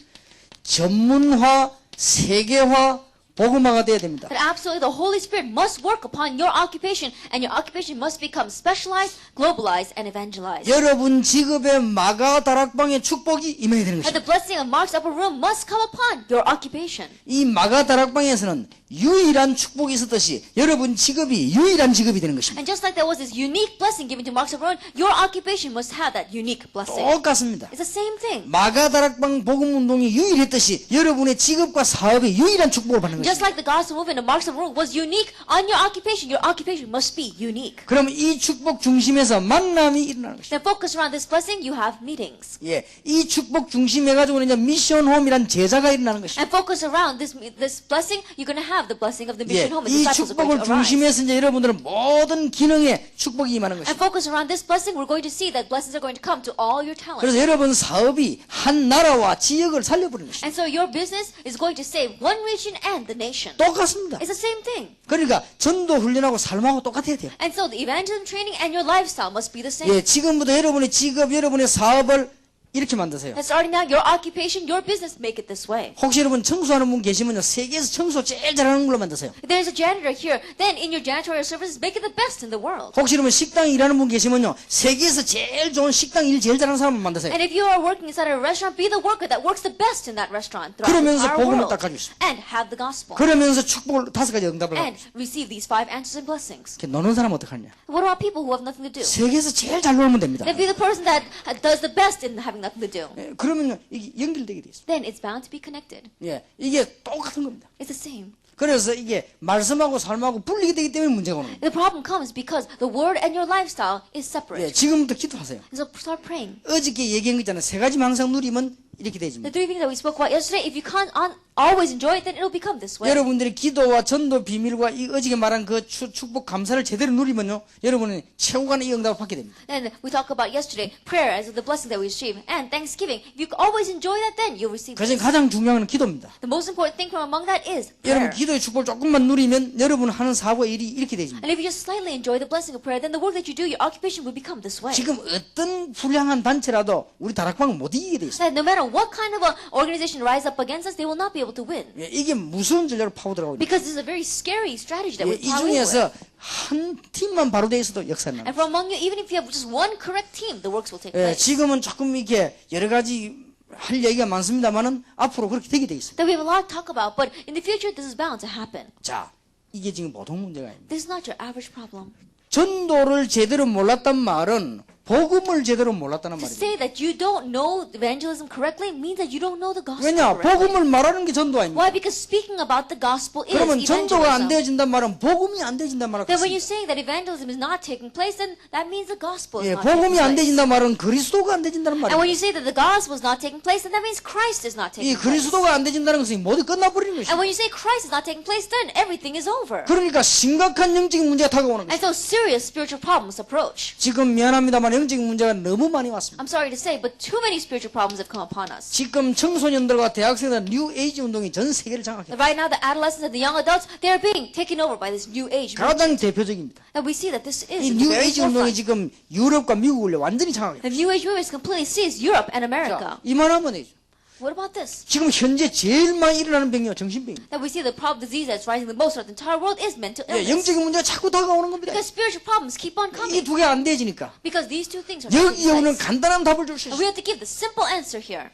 전문화, 세계화, 복음화가 돼야 됩니다. That absolutely the Holy Spirit must work upon your occupation, and your occupation must become specialized, globalized, and evangelized. 여러분 직업에 마가 다락방의 축복이 임해야 되는 And 것입니다. the blessing of Mark's upper room must come upon your occupation. 이 마가 다락방에서는 유일한 축복이 있었듯이 여러분 직업이 유일한 직업이 되는 것입니다. And just like there was this unique blessing given to Mark's upper room, your occupation must have that unique blessing. 똑같습니다. It's the same thing. 마가 다락방 복음 운동이 유일했듯이 여러분의 직업과 사업이 유일한 축복을 받는 Just 것입니다. like the gospel movement of Mark's upper room was unique on your occupation must be unique. 그럼 이 축복 중심에서 만남이 일어나는 것입니다. Then focus around this blessing, you have meetings. 예, 이 축복 중심 해가지고는 이제 미션홈이란 제자가 일어나는 것입니다. And focus around this blessing, you're going to have the blessing of the 예, mission home. And 이 disciples are going 축복을 to arise. 중심에서 이제 여러분들은 모든 기능에 축복이 임하는 And 것입니다. focus around this blessing, we're going to see that blessings are going to come to all your talents. 그래서 여러분 사업이 한 나라와 지역을 살려버리는 것입니다. And so your business is going to save one region and the nation. 똑같습니다. It's the same thing. 그러니까 전도 훈련하고 삶하고 똑같아야 돼요. And so the evangelism training and your lifestyle must be the same. 예, 지금부터 여러분의 직업, 여러분의 사업을 이렇게 만드세요. And starting now, your occupation, your business, make it this way. 혹시 여러분 청소하는 분 계시면요, 세계에서 청소 제일 잘하는 걸로 만드세요. If there's a janitor here, then in your janitorial services, make it the best in the world. 혹시 여러분 식당 일하는 분 계시면요, 세계에서 제일 좋은 식당 일 제일 잘하는 사람을 만드세요. And if you are working inside a restaurant, be the worker that works the best in that restaurant throughout 그러면서 our 복음을 world. 딱 가지고 있습니다. And have the gospel. 그러면서 축복을 5가지 응답을 하고 And receive these 5 answers and blessings. 이렇게 노는 사람은 어떡하냐? What about people who have nothing to do? 세계에서 제일 잘 놀면 됩니다. Then be the person that does the best in having nothing to do. 예, 그러면 이게 연결되게 돼 있어요. Then it's bound to be connected. 예, 이게 똑같은 겁니다. It's the same. 그래서 이게 말씀하고 삶하고 분리가 되기 때문에 문제가 오는 거예요. The problem comes because the word and your lifestyle is 예, separate. 지금부터 기도하세요. And so start praying. 어저께 얘기한 거 있잖아요. 3가지만 항상 누리면 이렇게 The 되집니다. three things that we spoke about yesterday, if you can't always enjoy it, then it'll become this way. 여러분들이 기도와 전도 비밀과 이 어저께 말한 그 축복 감사를 제대로 누리면요, 여러분은 최후간의 이 응답을 받게 됩니다. And we talked about yesterday, prayer as the blessing that we receive, and thanksgiving. If you always enjoy that, then you'll receive 그래서 this. 가장 중요한 건 기도입니다. The most important thing from among that is 여러분 prayer. 기도의 축복을 조금만 누리면 여러분 하는 사고와 일이 이렇게 되집니다. And if you just slightly enjoy the blessing of prayer, then the work that you do, your occupation will become this way. 지금 어떤 불량한 단체라도 우리 다락방은 못 이기게 돼 있어요. That no matter what kind of an organization rise up against us, they will not be able to win. 예, 이게 무서운 전략으로 파고들어가고 있습니다. Because this is a very scary strategy that 예, we're 이 plowing with. 중에서 한 팀만 바로 돼 있어도 역사는 And 납니다. from among you, even if you have just one correct team, the works will take 예, place. 지금은 조금 이렇게 여러 가지 할 얘기가 많습니다만은 앞으로 그렇게 되게 돼 있습니다. That we have a lot to talk about, but in the future, this is bound to happen. 자, 이게 지금 보통 문제가 아닙니다. This is not your average problem. 전도를 제대로 몰랐단 말은 복음을 제대로 몰랐다는 To 말입니다. say that you don't know evangelism correctly means that you don't know the gospel 왜냐? correctly. 복음을 말하는 게 전도 아닙니까? Why? Because speaking about the gospel is 그러면 전도가 안 evangelism. 되어진단 말은 복음이 안 되어진단 말은 Then when you're 같습니다. saying that evangelism is not taking place, then that means the gospel is 예, not taking 복음이 안 place. 되어진단 말은 그리스도가 안 되어진다는 And when you 말입니다. say that the gospel is not taking place, then that means Christ is not 이 taking place. 그리스도가 안 되어진다는 것은 모두 끝나버리는 And 것입니다. when you say Christ is not taking place, then everything is over. 그러니까 심각한 영적인 문제가 다가오는 And 것입니다. so serious spiritual problems approach. 지금 미안합니다만 영적인 문제가 너무 많이 왔습니다. I'm sorry to say, but too many spiritual problems have come upon us. 지금 청소년들과 대학생들 뉴 에이지 운동이 전 세계를 장악합니다. Right now, the adolescents and the young adults, they are being taken over by this new age movement. 가장 대표적입니다. And we see that this is 이 in the 뉴 very 에이지 운동이 forefront. 지금 유럽과 미국을 완전히 장악합니다. The new age movement completely sees Europe and America. 자, 이만하면 되죠. What about this? 지금 현재 제일 많이 일어나는 병이요 정신병입니다. That we see the problem disease that's rising the most throughout the entire world is mental 예, illness. 영적인 문제가 자꾸 다가오는 겁니다. Because spiritual problems keep on 이 coming. 두 개 안 되지니까 Because these two things are taking 여기에 오는 place. 간단한 답을 줄 수 And we 있어요. have to give the simple answer here.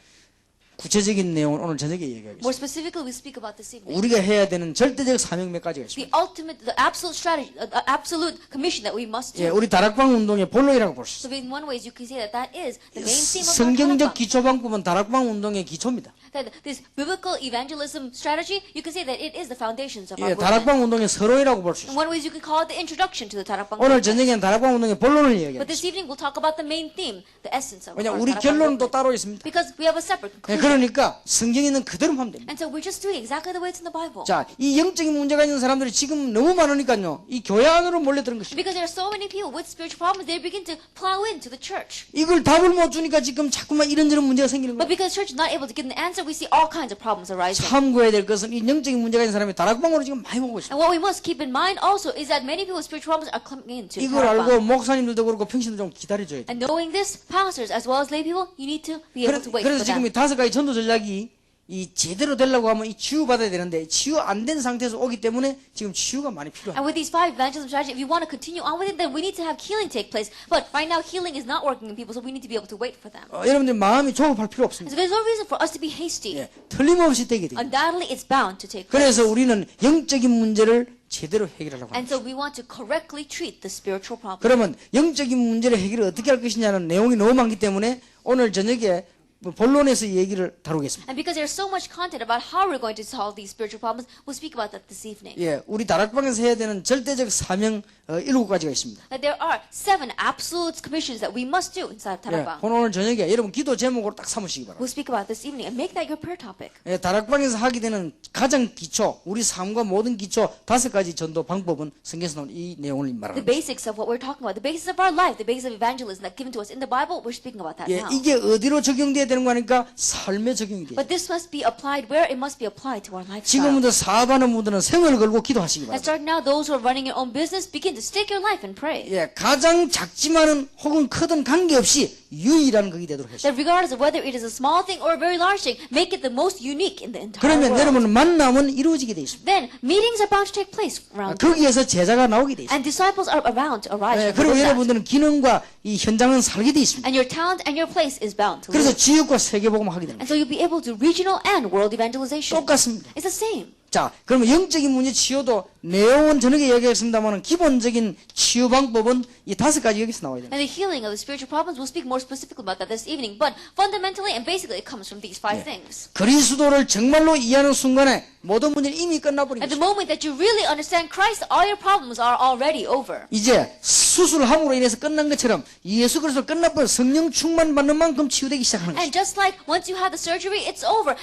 구체적인 내용은 오늘 저녁에 얘기하겠습니다. More specifically, we speak about this evening. 우리가 해야 되는 절대적 사명 몇 가지가 The 있습니다. ultimate, the absolute strategy, the absolute commission that we must 예, do. 우리 다락방 운동의 본론이라고 볼 수 있어요. So in one way, you can say that that is the main theme of our 성경적 Darakbang. 기초방법은 다락방 운동의 기초입니다. That this biblical evangelism strategy, you can say that it is the foundations of 예, our movement. 다락방 운동의 서론이라고 볼 수 In 있어요. one way, you can call it the introduction to the Darakbang 오늘 movement. 저녁에는 다락방 운동의 본론을 But 얘기합니다. this evening, we'll talk about the main theme, the essence of 왜냐 our 우리 Darakbang 결론은 또 movement. 따로 있습니다. Because we have a separate 예, conclusion. 그러니까 성경에 있는 그대로 하면 됩니다. And so we're just doing exactly the way it's in the Bible. 자, 이 영적인 문제가 있는 사람들이 지금 너무 많으니까요. 이 교회 안으로 몰려드는 것입니다. Because there are so many people with spiritual problems, they begin to plow into the church. 이걸 답을 못 주니까 지금 자꾸만 이런저런 문제가 생기는 But 거예요. because the church is not able to get an answer, we see all kinds of problems arising. 참고해야 될 것은 이 영적인 문제가 있는 사람이 다락방으로 지금 많이 오고 있습니다. And what we must keep in mind also is that many people with spiritual problems are coming into 이걸 알고 Darakbang. 목사님들도 그렇고 평신도 좀 기다려줘야 돼요. And knowing this, pastors as well as lay people, you need to be able to wait 그래서 for 지금 them. 이 5가지 전도 전략이 이 제대로 되려고 하면 이 치유받아야 되는데 치유 안 된 상태에서 오기 때문에 지금 치유가 많이 필요합니다. And with these 5 evangelism strategies, if you want to continue on with it, then we need to have healing take place. But right now, healing is not working in people, so we need to be able to wait for them. 여러분들 마음이 조급할 필요 And 없습니다. so there's no reason for us to be hasty. 예, 틀림없이 되게 돼요. Undoubtedly, it's bound to take place. 그래서 우리는 영적인 문제를 제대로 해결하려고 합니다. And so we want to correctly treat the spiritual problem. 그러면 영적인 문제를 해결을 어떻게 할 것이냐는 내용이 너무 많기 때문에 오늘 저녁에 본론에서 얘기를 다루겠습니다. And because there's so much content about how we're going to solve these spiritual problems, we'll speak about that this evening. 예, 우리 다락방에서 해야 되는 절대적 사명 7가지가 있습니다. That there are 7 absolute commissions that we must do inside of 예, Darakbang. 오늘 저녁에 여러분 기도 제목으로 딱 삼으시기 바랍니다. We'll speak about this evening and make that your prayer topic. 예, 다락방에서 하게 되는 가장 기초, 우리 삶과 모든 기초 5가지 전도 방법은 성경에서 나온 이 내용을 The 말합니다. basics of what we're talking about, the basis of our life, the basis of evangelism that given to us in the Bible, we're speaking about that 예, now. 이게 어디로 적용돼야 되는 거 하니까 삶에 적용이 돼요. But this must be applied where? It must be applied to our lifestyle. 지금부터 사업하는 분들은 생을 걸고 기도하시기 And 바랍니다. starting now, those who are running your own business, begin to stake your life and pray. 예, 가장 작지만은 혹은 크든 관계없이 유일한 것이 되도록 하십시오. That regardless of whether it is a small thing or a very large thing, make it the most unique in the entire 그러면 world. 여러분 만남은 이루어지게 돼 있습니다. Then meetings are bound to take place around you. 거기에서 제자가 나오게 돼 있습니다. And disciples are bound to arise 예, from 그리고 within that. 여러분들은 기능과 이 현장은 살게 돼 있습니다. And your talent and your place is bound to 그래서 live. 지역과 세계복음 하게 됩니다. And so you'll be able to regional and world evangelization. 똑같습니다. It's the same. 자, 그러면 영적인 문제 치유도 내용은 저녁에 얘기했습니다만 기본적인 치유 방법은 이 5가지 여기서 나와야 됩니다. And the healing of the spiritual problems, we'll speak more specifically about that this evening. But fundamentally and basically, it comes from these five things. 그리스도를 정말로 이해하는 순간에 모든 문제는 이미 끝나버린 At the 것입니다. moment that you really understand Christ, all your problems are already over. 이제 수술함으로 인해서 끝난 것처럼 예수 그리스도 끝나버려 성령 충만 받는 만큼 치유되기 시작하는 And 것입니다. just like once you have the surgery, it's over.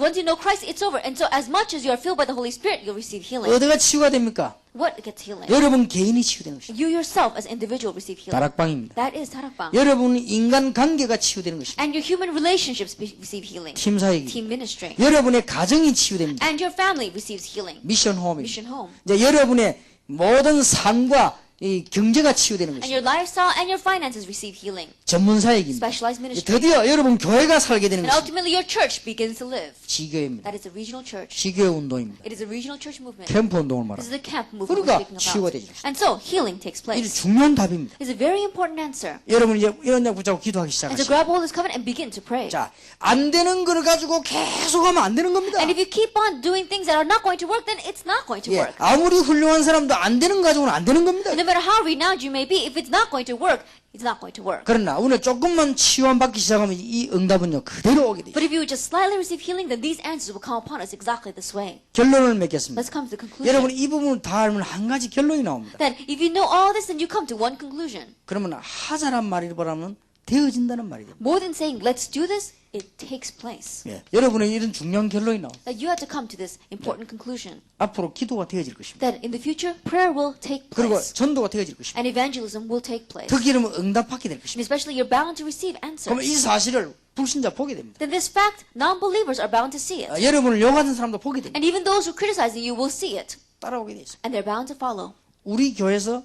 Once you know Christ, it's over. And so as much as you are filled by the Holy Spirit, you'll receive healing. 어디가 치유가 됩니까? What gets healing? 여러분 개인이 치유되는 것입니다. You yourself as individual receive healing. 다락방입니다. That is tarakbang. 여러분 인간 관계가 치유되는 것입니다. And your human relationships receive healing. 팀 사역이. Team ministry. 여러분의 가정이 치유됩니다. And your family receives healing. 미션 홈입니다. Mission home. 이제 여러분의 모든 삶과 이 경제가 치유되는 And 것입니다. your lifestyle and your finances receive healing. 전문 사역입니다. Specialized ministry. 드디어 여러분 교회가 살게 되는 And 것입니다. ultimately your church begins to live. 지교회입니다. That is a regional church. 지교회 운동입니다. It is a regional church movement. 캠프 운동을 This is 말합니다. the camp movement we're 그러니까 speaking 치유가 about. 되죠. And so healing takes 이게 place. 중요한 답입니다. It's a very important answer. 여러분 이제 이런 약 붙잡고 기도하기 And 시작하시죠. to grab hold of this covenant and begin to pray. 자, 안 되는 걸 가지고 계속하면 안 되는 겁니다. And if you keep on doing things that are not going to work, then it's not going to 예, work. 아무리 훌륭한 사람도 안 되는 거 가지고는 안 되는 겁니다. And no matter how renowned you may be, if it's not going to work, it's not going to work. 그러나 오늘 조금만 치유함 받기 시작하면 이 응답은요 그대로 오게 돼요. But if you just slightly receive healing, then these answers will come upon us exactly this way. 결론을 맺겠습니다. Let's come to the conclusion. 여러분 이 부분을 다 알면 한 가지 결론이 나옵니다. Then, if you know all this, then you come to one conclusion. 그러면 하자란 말이보다는 되어진다는 말이 됩니다. More than saying, let's do this, it takes place. 예, 여러분의 이런 중요한 결론이 나옵니다. That you have to come to this important conclusion. 앞으로 기도가 되어질 것입니다. That in the future, prayer will take 그리고 place. 전도가 되어질 것입니다. And evangelism will take place. 특히 이러면 응답받게 될 And 것입니다. especially, you're bound to receive 그러면 이 answers. 사실을 불신자 보게 됩니다. Then this fact, non-believers are bound to see it. 여러분을 욕하는 사람도 보게 됩니다. And even those who criticize you will see it. 따라오게 돼 있습니다. And they're bound to follow. 우리 교회에서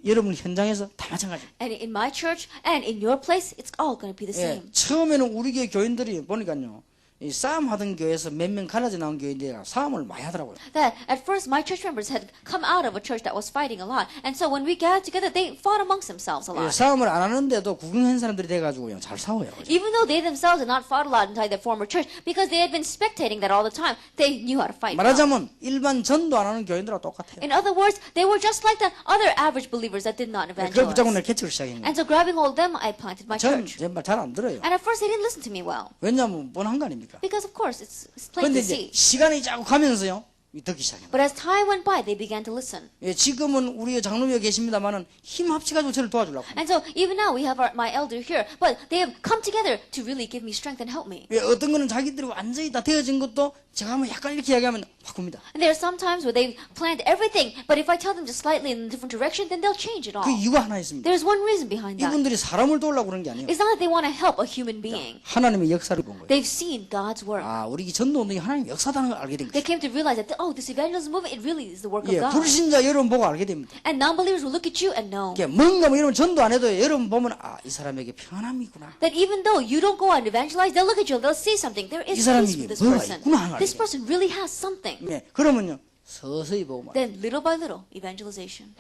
여러분 현장에서 다 마찬가지입니다. And in my church and in your place, it's all going to be the 예, same. 처음에는 우리 교회 교인들이 보니까요. 이 싸움하던 교회에서 몇 명 갈라져 나온 교인들이 싸움을 많이 하더라고요. That at first my church members had come out of a church that was fighting a lot. And so when we gathered together, they fought amongst themselves a 예, lot. 싸움을 안 하는데도 구경한 사람들이 돼가지고요. 잘 싸워요. 그죠? Even though they themselves had not fought a lot inside their former church, because they had been spectating that all the time, they knew how to fight. well. 말하자면 일반 전도 안 하는 교인들하고 똑같아요. In other words, they were just like the other average believers that did not 그걸 붙잡고 evangelize. 내가 개척을 시작한 거예요. And so grabbing hold of them, I planted my 저는 church. 정말 잘 안 들어요. And at first they didn't listen to me well. 왜냐하면 뻔한 거 아닙니까? Because of course, it's plain 그런데 to 이제 see. 시간이 자꾸 가면서요. 듣기 시작해요. But as time went by, they began to listen. 예, 지금은 우리 장로님이 계십니다만은 힘 합치가지고 저를 도와주려고. And so even now we have my elder here, but they have come together to really give me strength and help me. 예, 어떤 거는 자기들이 완전히 다 되어진 것도 제가 한번 약간 이렇게 이야기하면 바꿉니다. And there are some times where they've planned everything, but if I tell them just slightly in a different direction, then they'll change it all. 그 이유가 하나 있습니다. There's one reason behind that. 이분들이 사람을 도우려고 그런 게 아니에요. It's not that they want to help a human being. 하나님의 역사를 본 거예요. They've seen God's work. 아, 우리 이 전도운동이 하나님의 역사다는 걸 알게 된 They 거예요. came to realize that, oh, this evangelism movement, it really is the work of 예, God. 불신자 여러분 보고 알게 됩니다. And non-believers will look at you and know 이게 뭔가 뭐 이러면 전도 안 해도 여러분 보면 아, 이 사람에게 평안함이구나. that even though you don't go out and evangelize, they'll look at you and they'll see something. There is 이 사람이 peace with this 뭐가 person. 있구나 하는 걸 This 알게 person really has something. 예, 그러면요 서서히 보고 말. Then little by little, evangelization.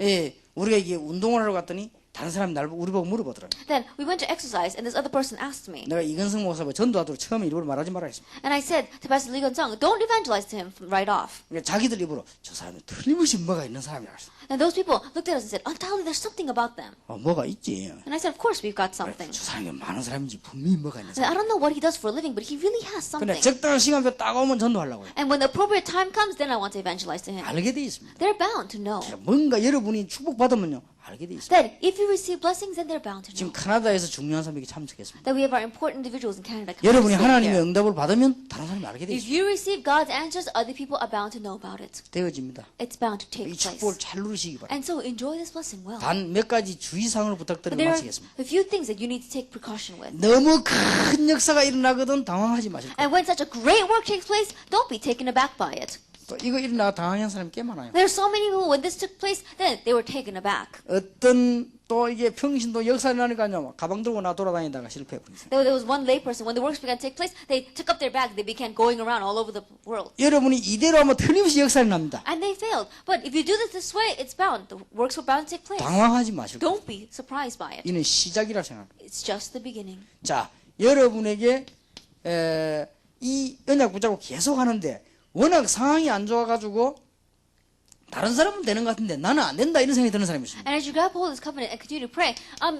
예, 우리가 이게 운동을 하러 갔더니 다른 사람이 우리 보고 물어보더라고요. Then we went to exercise, and this other person asked me. 내가 이건성 목사가 전도하도록 처음에 일부러 말하지 말라 했습니다. And I said to Pastor Lee Gun-sung, don't evangelize to him right off. 그러니까 자기들 입으로 저 사람은 틀림없이 뭐가 있는 사람이라 했어. And those people looked at us and said, undoubtedly there's something about them. 뭐가 있지. And I said, of course we've got 그래, something. 저 사람이 많은 사람인지 분명히 뭐가 있는 And 사람. I don't know what he does for a living, but he really has 근데 something. 적당한 시간표 딱 오면 전도하려고요. And when the appropriate time comes, then I want to evangelize to him. 알게 돼 있습니다. They're bound to know. 뭔가 여러분이 축복받으면요 알게 돼 있습니다. That if you receive blessings, then they're bound to 지금 know. 캐나다에서 중요한 사람에게 참석했습니다. That we have our important individuals in Canada. come 여러분이 to speak 하나님의 here. 응답을 받으면 다른 사람이 알게 돼 If 있습니다. you receive God's answers, other people are bound to know about it. 되어집니다. It's bound to take 이 place. 축복을 잘 누리시기 바랍니다. And so enjoy this blessing well. 단 몇 가지 주의사항을 But 부탁드리고 there are 마치겠습니다. a few things that you need to take precaution with. 너무 큰 역사가 일어나거든 당황하지 마실 거예요. And when such a great work takes place, don't be taken aback by it. 또 이거 일어나 당황한 사람이 꽤 많아요. There are so many people, when this took place, then they were taken aback. 어떤 또 이게 평신도 역사 일어나니까요 가방 들고 나 돌아다니다가 실패해버렸어요. There was one layperson, when the works began to take place, they took up their bags, they began going around all over the world. 여러분이 이대로 하면 틀림없이 역사 일어납니다. And they failed. But if you do this way, it's bound. The works were bound to take place. 당황하지 마실 거예요. Don't be surprised by it. 이는 시작이라 생각합니다. It's just the beginning. 자, 여러분에게 이 언약 붙잡고 계속 하는데 워낙 상황이 안 좋아가지고 다른 사람은 되는 것 같은데 나는 안 된다 이런 생각이 드는 사람이 있습니다. And as you grab hold of this covenant and continue to pray,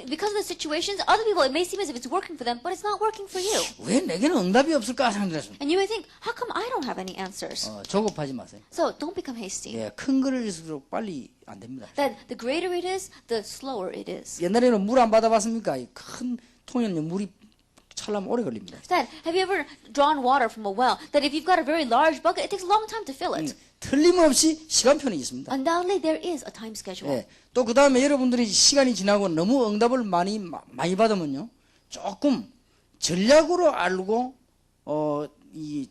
because of the situations, other people, it may seem as if it's working for them, but it's not working for you. 왜 내게는 응답이 없을까 생각했습니다. And you may think, how come I don't have any answers? 조급하지 마세요. So don't become hasty. 예, 큰 거릴수록 빨리 안 됩니다. That the greater it is, the slower it is. 옛날에는 물 안 받아봤습니까? 이 큰 통에는 물이 찰라면 오래 걸립니다. That, have you ever drawn water from a well? That if you've got a very large bucket, it takes a long time to fill it. 틀림없이 시간표는 있습니다. Undoubtedly, there is a time schedule. 예, 또 그 다음에 여러분들이 시간이 지나고 너무 응답을 많이 받으면요, 조금 전략으로 알고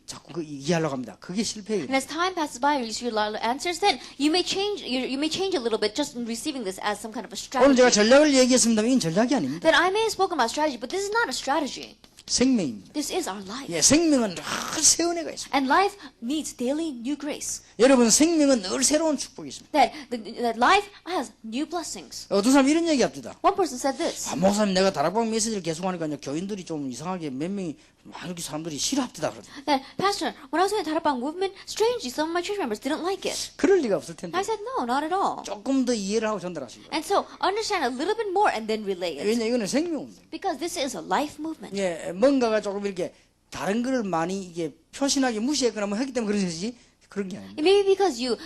자꾸 그 이해하려고 합니다. 그게 실패예요. And as time passes by, you see a lot of answers. Then you may change a little bit just in receiving this as some kind of a 오늘 제가 strategy. 전략을 얘기했습니다만 이건 전략이 아닙니다. Then I may have spoken about strategy, but this is not a strategy. 생명입니다. This is our life. 예, 생명은 늘 새로운 애가 있습니다. And life needs daily new grace. 여러분 생명은 늘 새로운 축복이 있습니다. That life has new blessings. 어떤 사람 이런 얘기 합니다. One person said this. 목사님 내가 다락방 메시지를 계속하니까 교인들이 좀 이상하게 몇 명이 막 이렇게 사람들이 싫어합니다. That, Pastor, when I was in the Tarapang movement, strangely, some of my church members didn't like it. 그럴 리가 없을 텐데 I said, no, not at all. 조금 더 이해를 하고 전달하시고. And so, understand a little bit more and then relay it. 왜냐 이거는 생명입니다. Because this is a life movement. 예, 뭔가가 조금 이렇게 다른 거를 많이 이게 표신하게 무시했거나 뭐 했기 때문에 그런 것이지 그런 게 아닙니다. It may be because you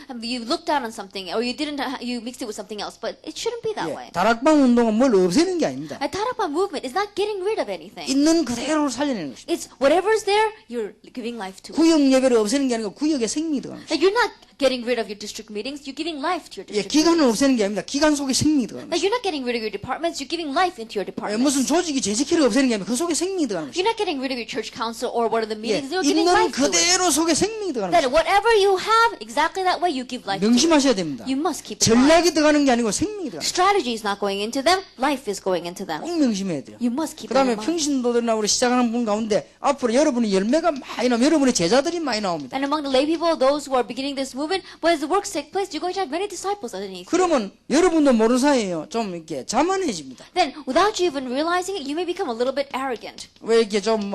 looked down on something or you mixed it with something else, but it shouldn't be that 예, way. 다락방 운동은 뭘 없애는 게 아닙니다. A Tarapang movement is not getting rid of anything. 있는 그대로 살려내는 것입니다. It's whatever's there, you're giving life to it. 구역 예배를 없애는 게 아니고 구역에 생명이 들어가는 것입니다. Like you're not getting rid of your district meetings, you're giving life to your 예, district 기간을 meetings. 없애는 게 아닙니다. 기간 속에 생명이 들어가는 Like 것입니다. you're not getting rid of your departments, you're giving life into your 예, departments. 무슨 조직이 재직회를 없애는 게 아니라 그 속에 생명이 들어가는 것입니다. You're not getting rid of your church council or one of the 예, meetings, you're giving 있는 life to it. 그대로 속에 생명이 들어가는 That 것입니다. whatever you have, exactly that way you give life to it. 명심하셔야 됩니다. You must keep it in mind. 전략이 들어가는 게 아니고 생명이 들어가는 Strategy is not going into them, life is going into them. 꼭 명심해야 돼요. You must keep 그 it 다음에 in mind. 평신도들이나 우리 시작하는 분 가운데 앞으로 여러분의 열매가 많이 나오면 여러분의 제자들이 많이 나옵니다. And among the lay people, those who are beginning this movement, when the works take place, you're going to have many disciples underneath. 그러면 여러분도 모르는 사이에요. 좀 이렇게 자만해집니다. Then, without you even realizing it, you may become a little bit arrogant. 왜 이렇게 좀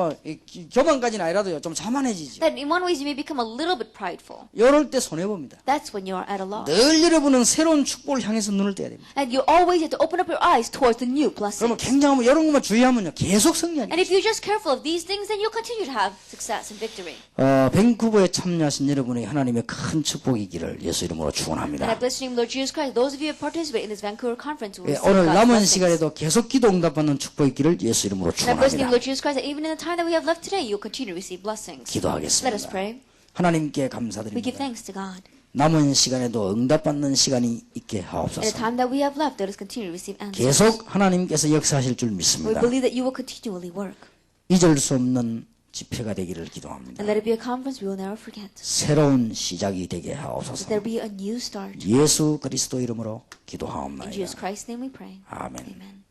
교만까지는 아니라도요. 좀 자만해지죠. That in one way, you may become a little bit prideful. 이럴 때 손해봅니다. That's when you are at a loss. 늘 여러분은 새로운 축복을 향해서 눈을 떼야 됩니다. And you always have to open up your eyes towards the new 그러면 blessings. 굉장하면 이런 것만 주의하면요. 계속 승리하니까. And if you're just careful of these things, then you'll continue to have success and victory. 밴쿠버에 참여하신 여러분의 하나님의 큰 축복이기를 예수 이름으로 And I 축원합니다. bless the name of Lord Jesus Christ. Those of you who participate in this Vancouver conference will 예, receive 오늘 God's 남은 blessings. 시간에도 계속 기도 응답받는 축복이기를 예수 이름으로 And I bless the name 축원합니다. of Lord Jesus Christ that even in the time that we have left today, you'll continue to receive blessings. Let us 기도하겠습니다. pray. 하나님께 We give 감사드립니다. thanks to God. 남은 시간에도 응답받는 시간이 있게 In the 하옵소서. time that we have left, let us continue to receive answers. 계속 하나님께서 역사하실 줄 We 믿습니다. believe that you will continually work. 잊을 수 없는 집회가 되기를 기도합니다. And let it be a conference we will never forget. 새로운 시작이 되게 Let 하옵소서. there be a new start. 예수 그리스도 이름으로 In 기도하옵나이다. Jesus Christ's name we pray. 아멘. Amen.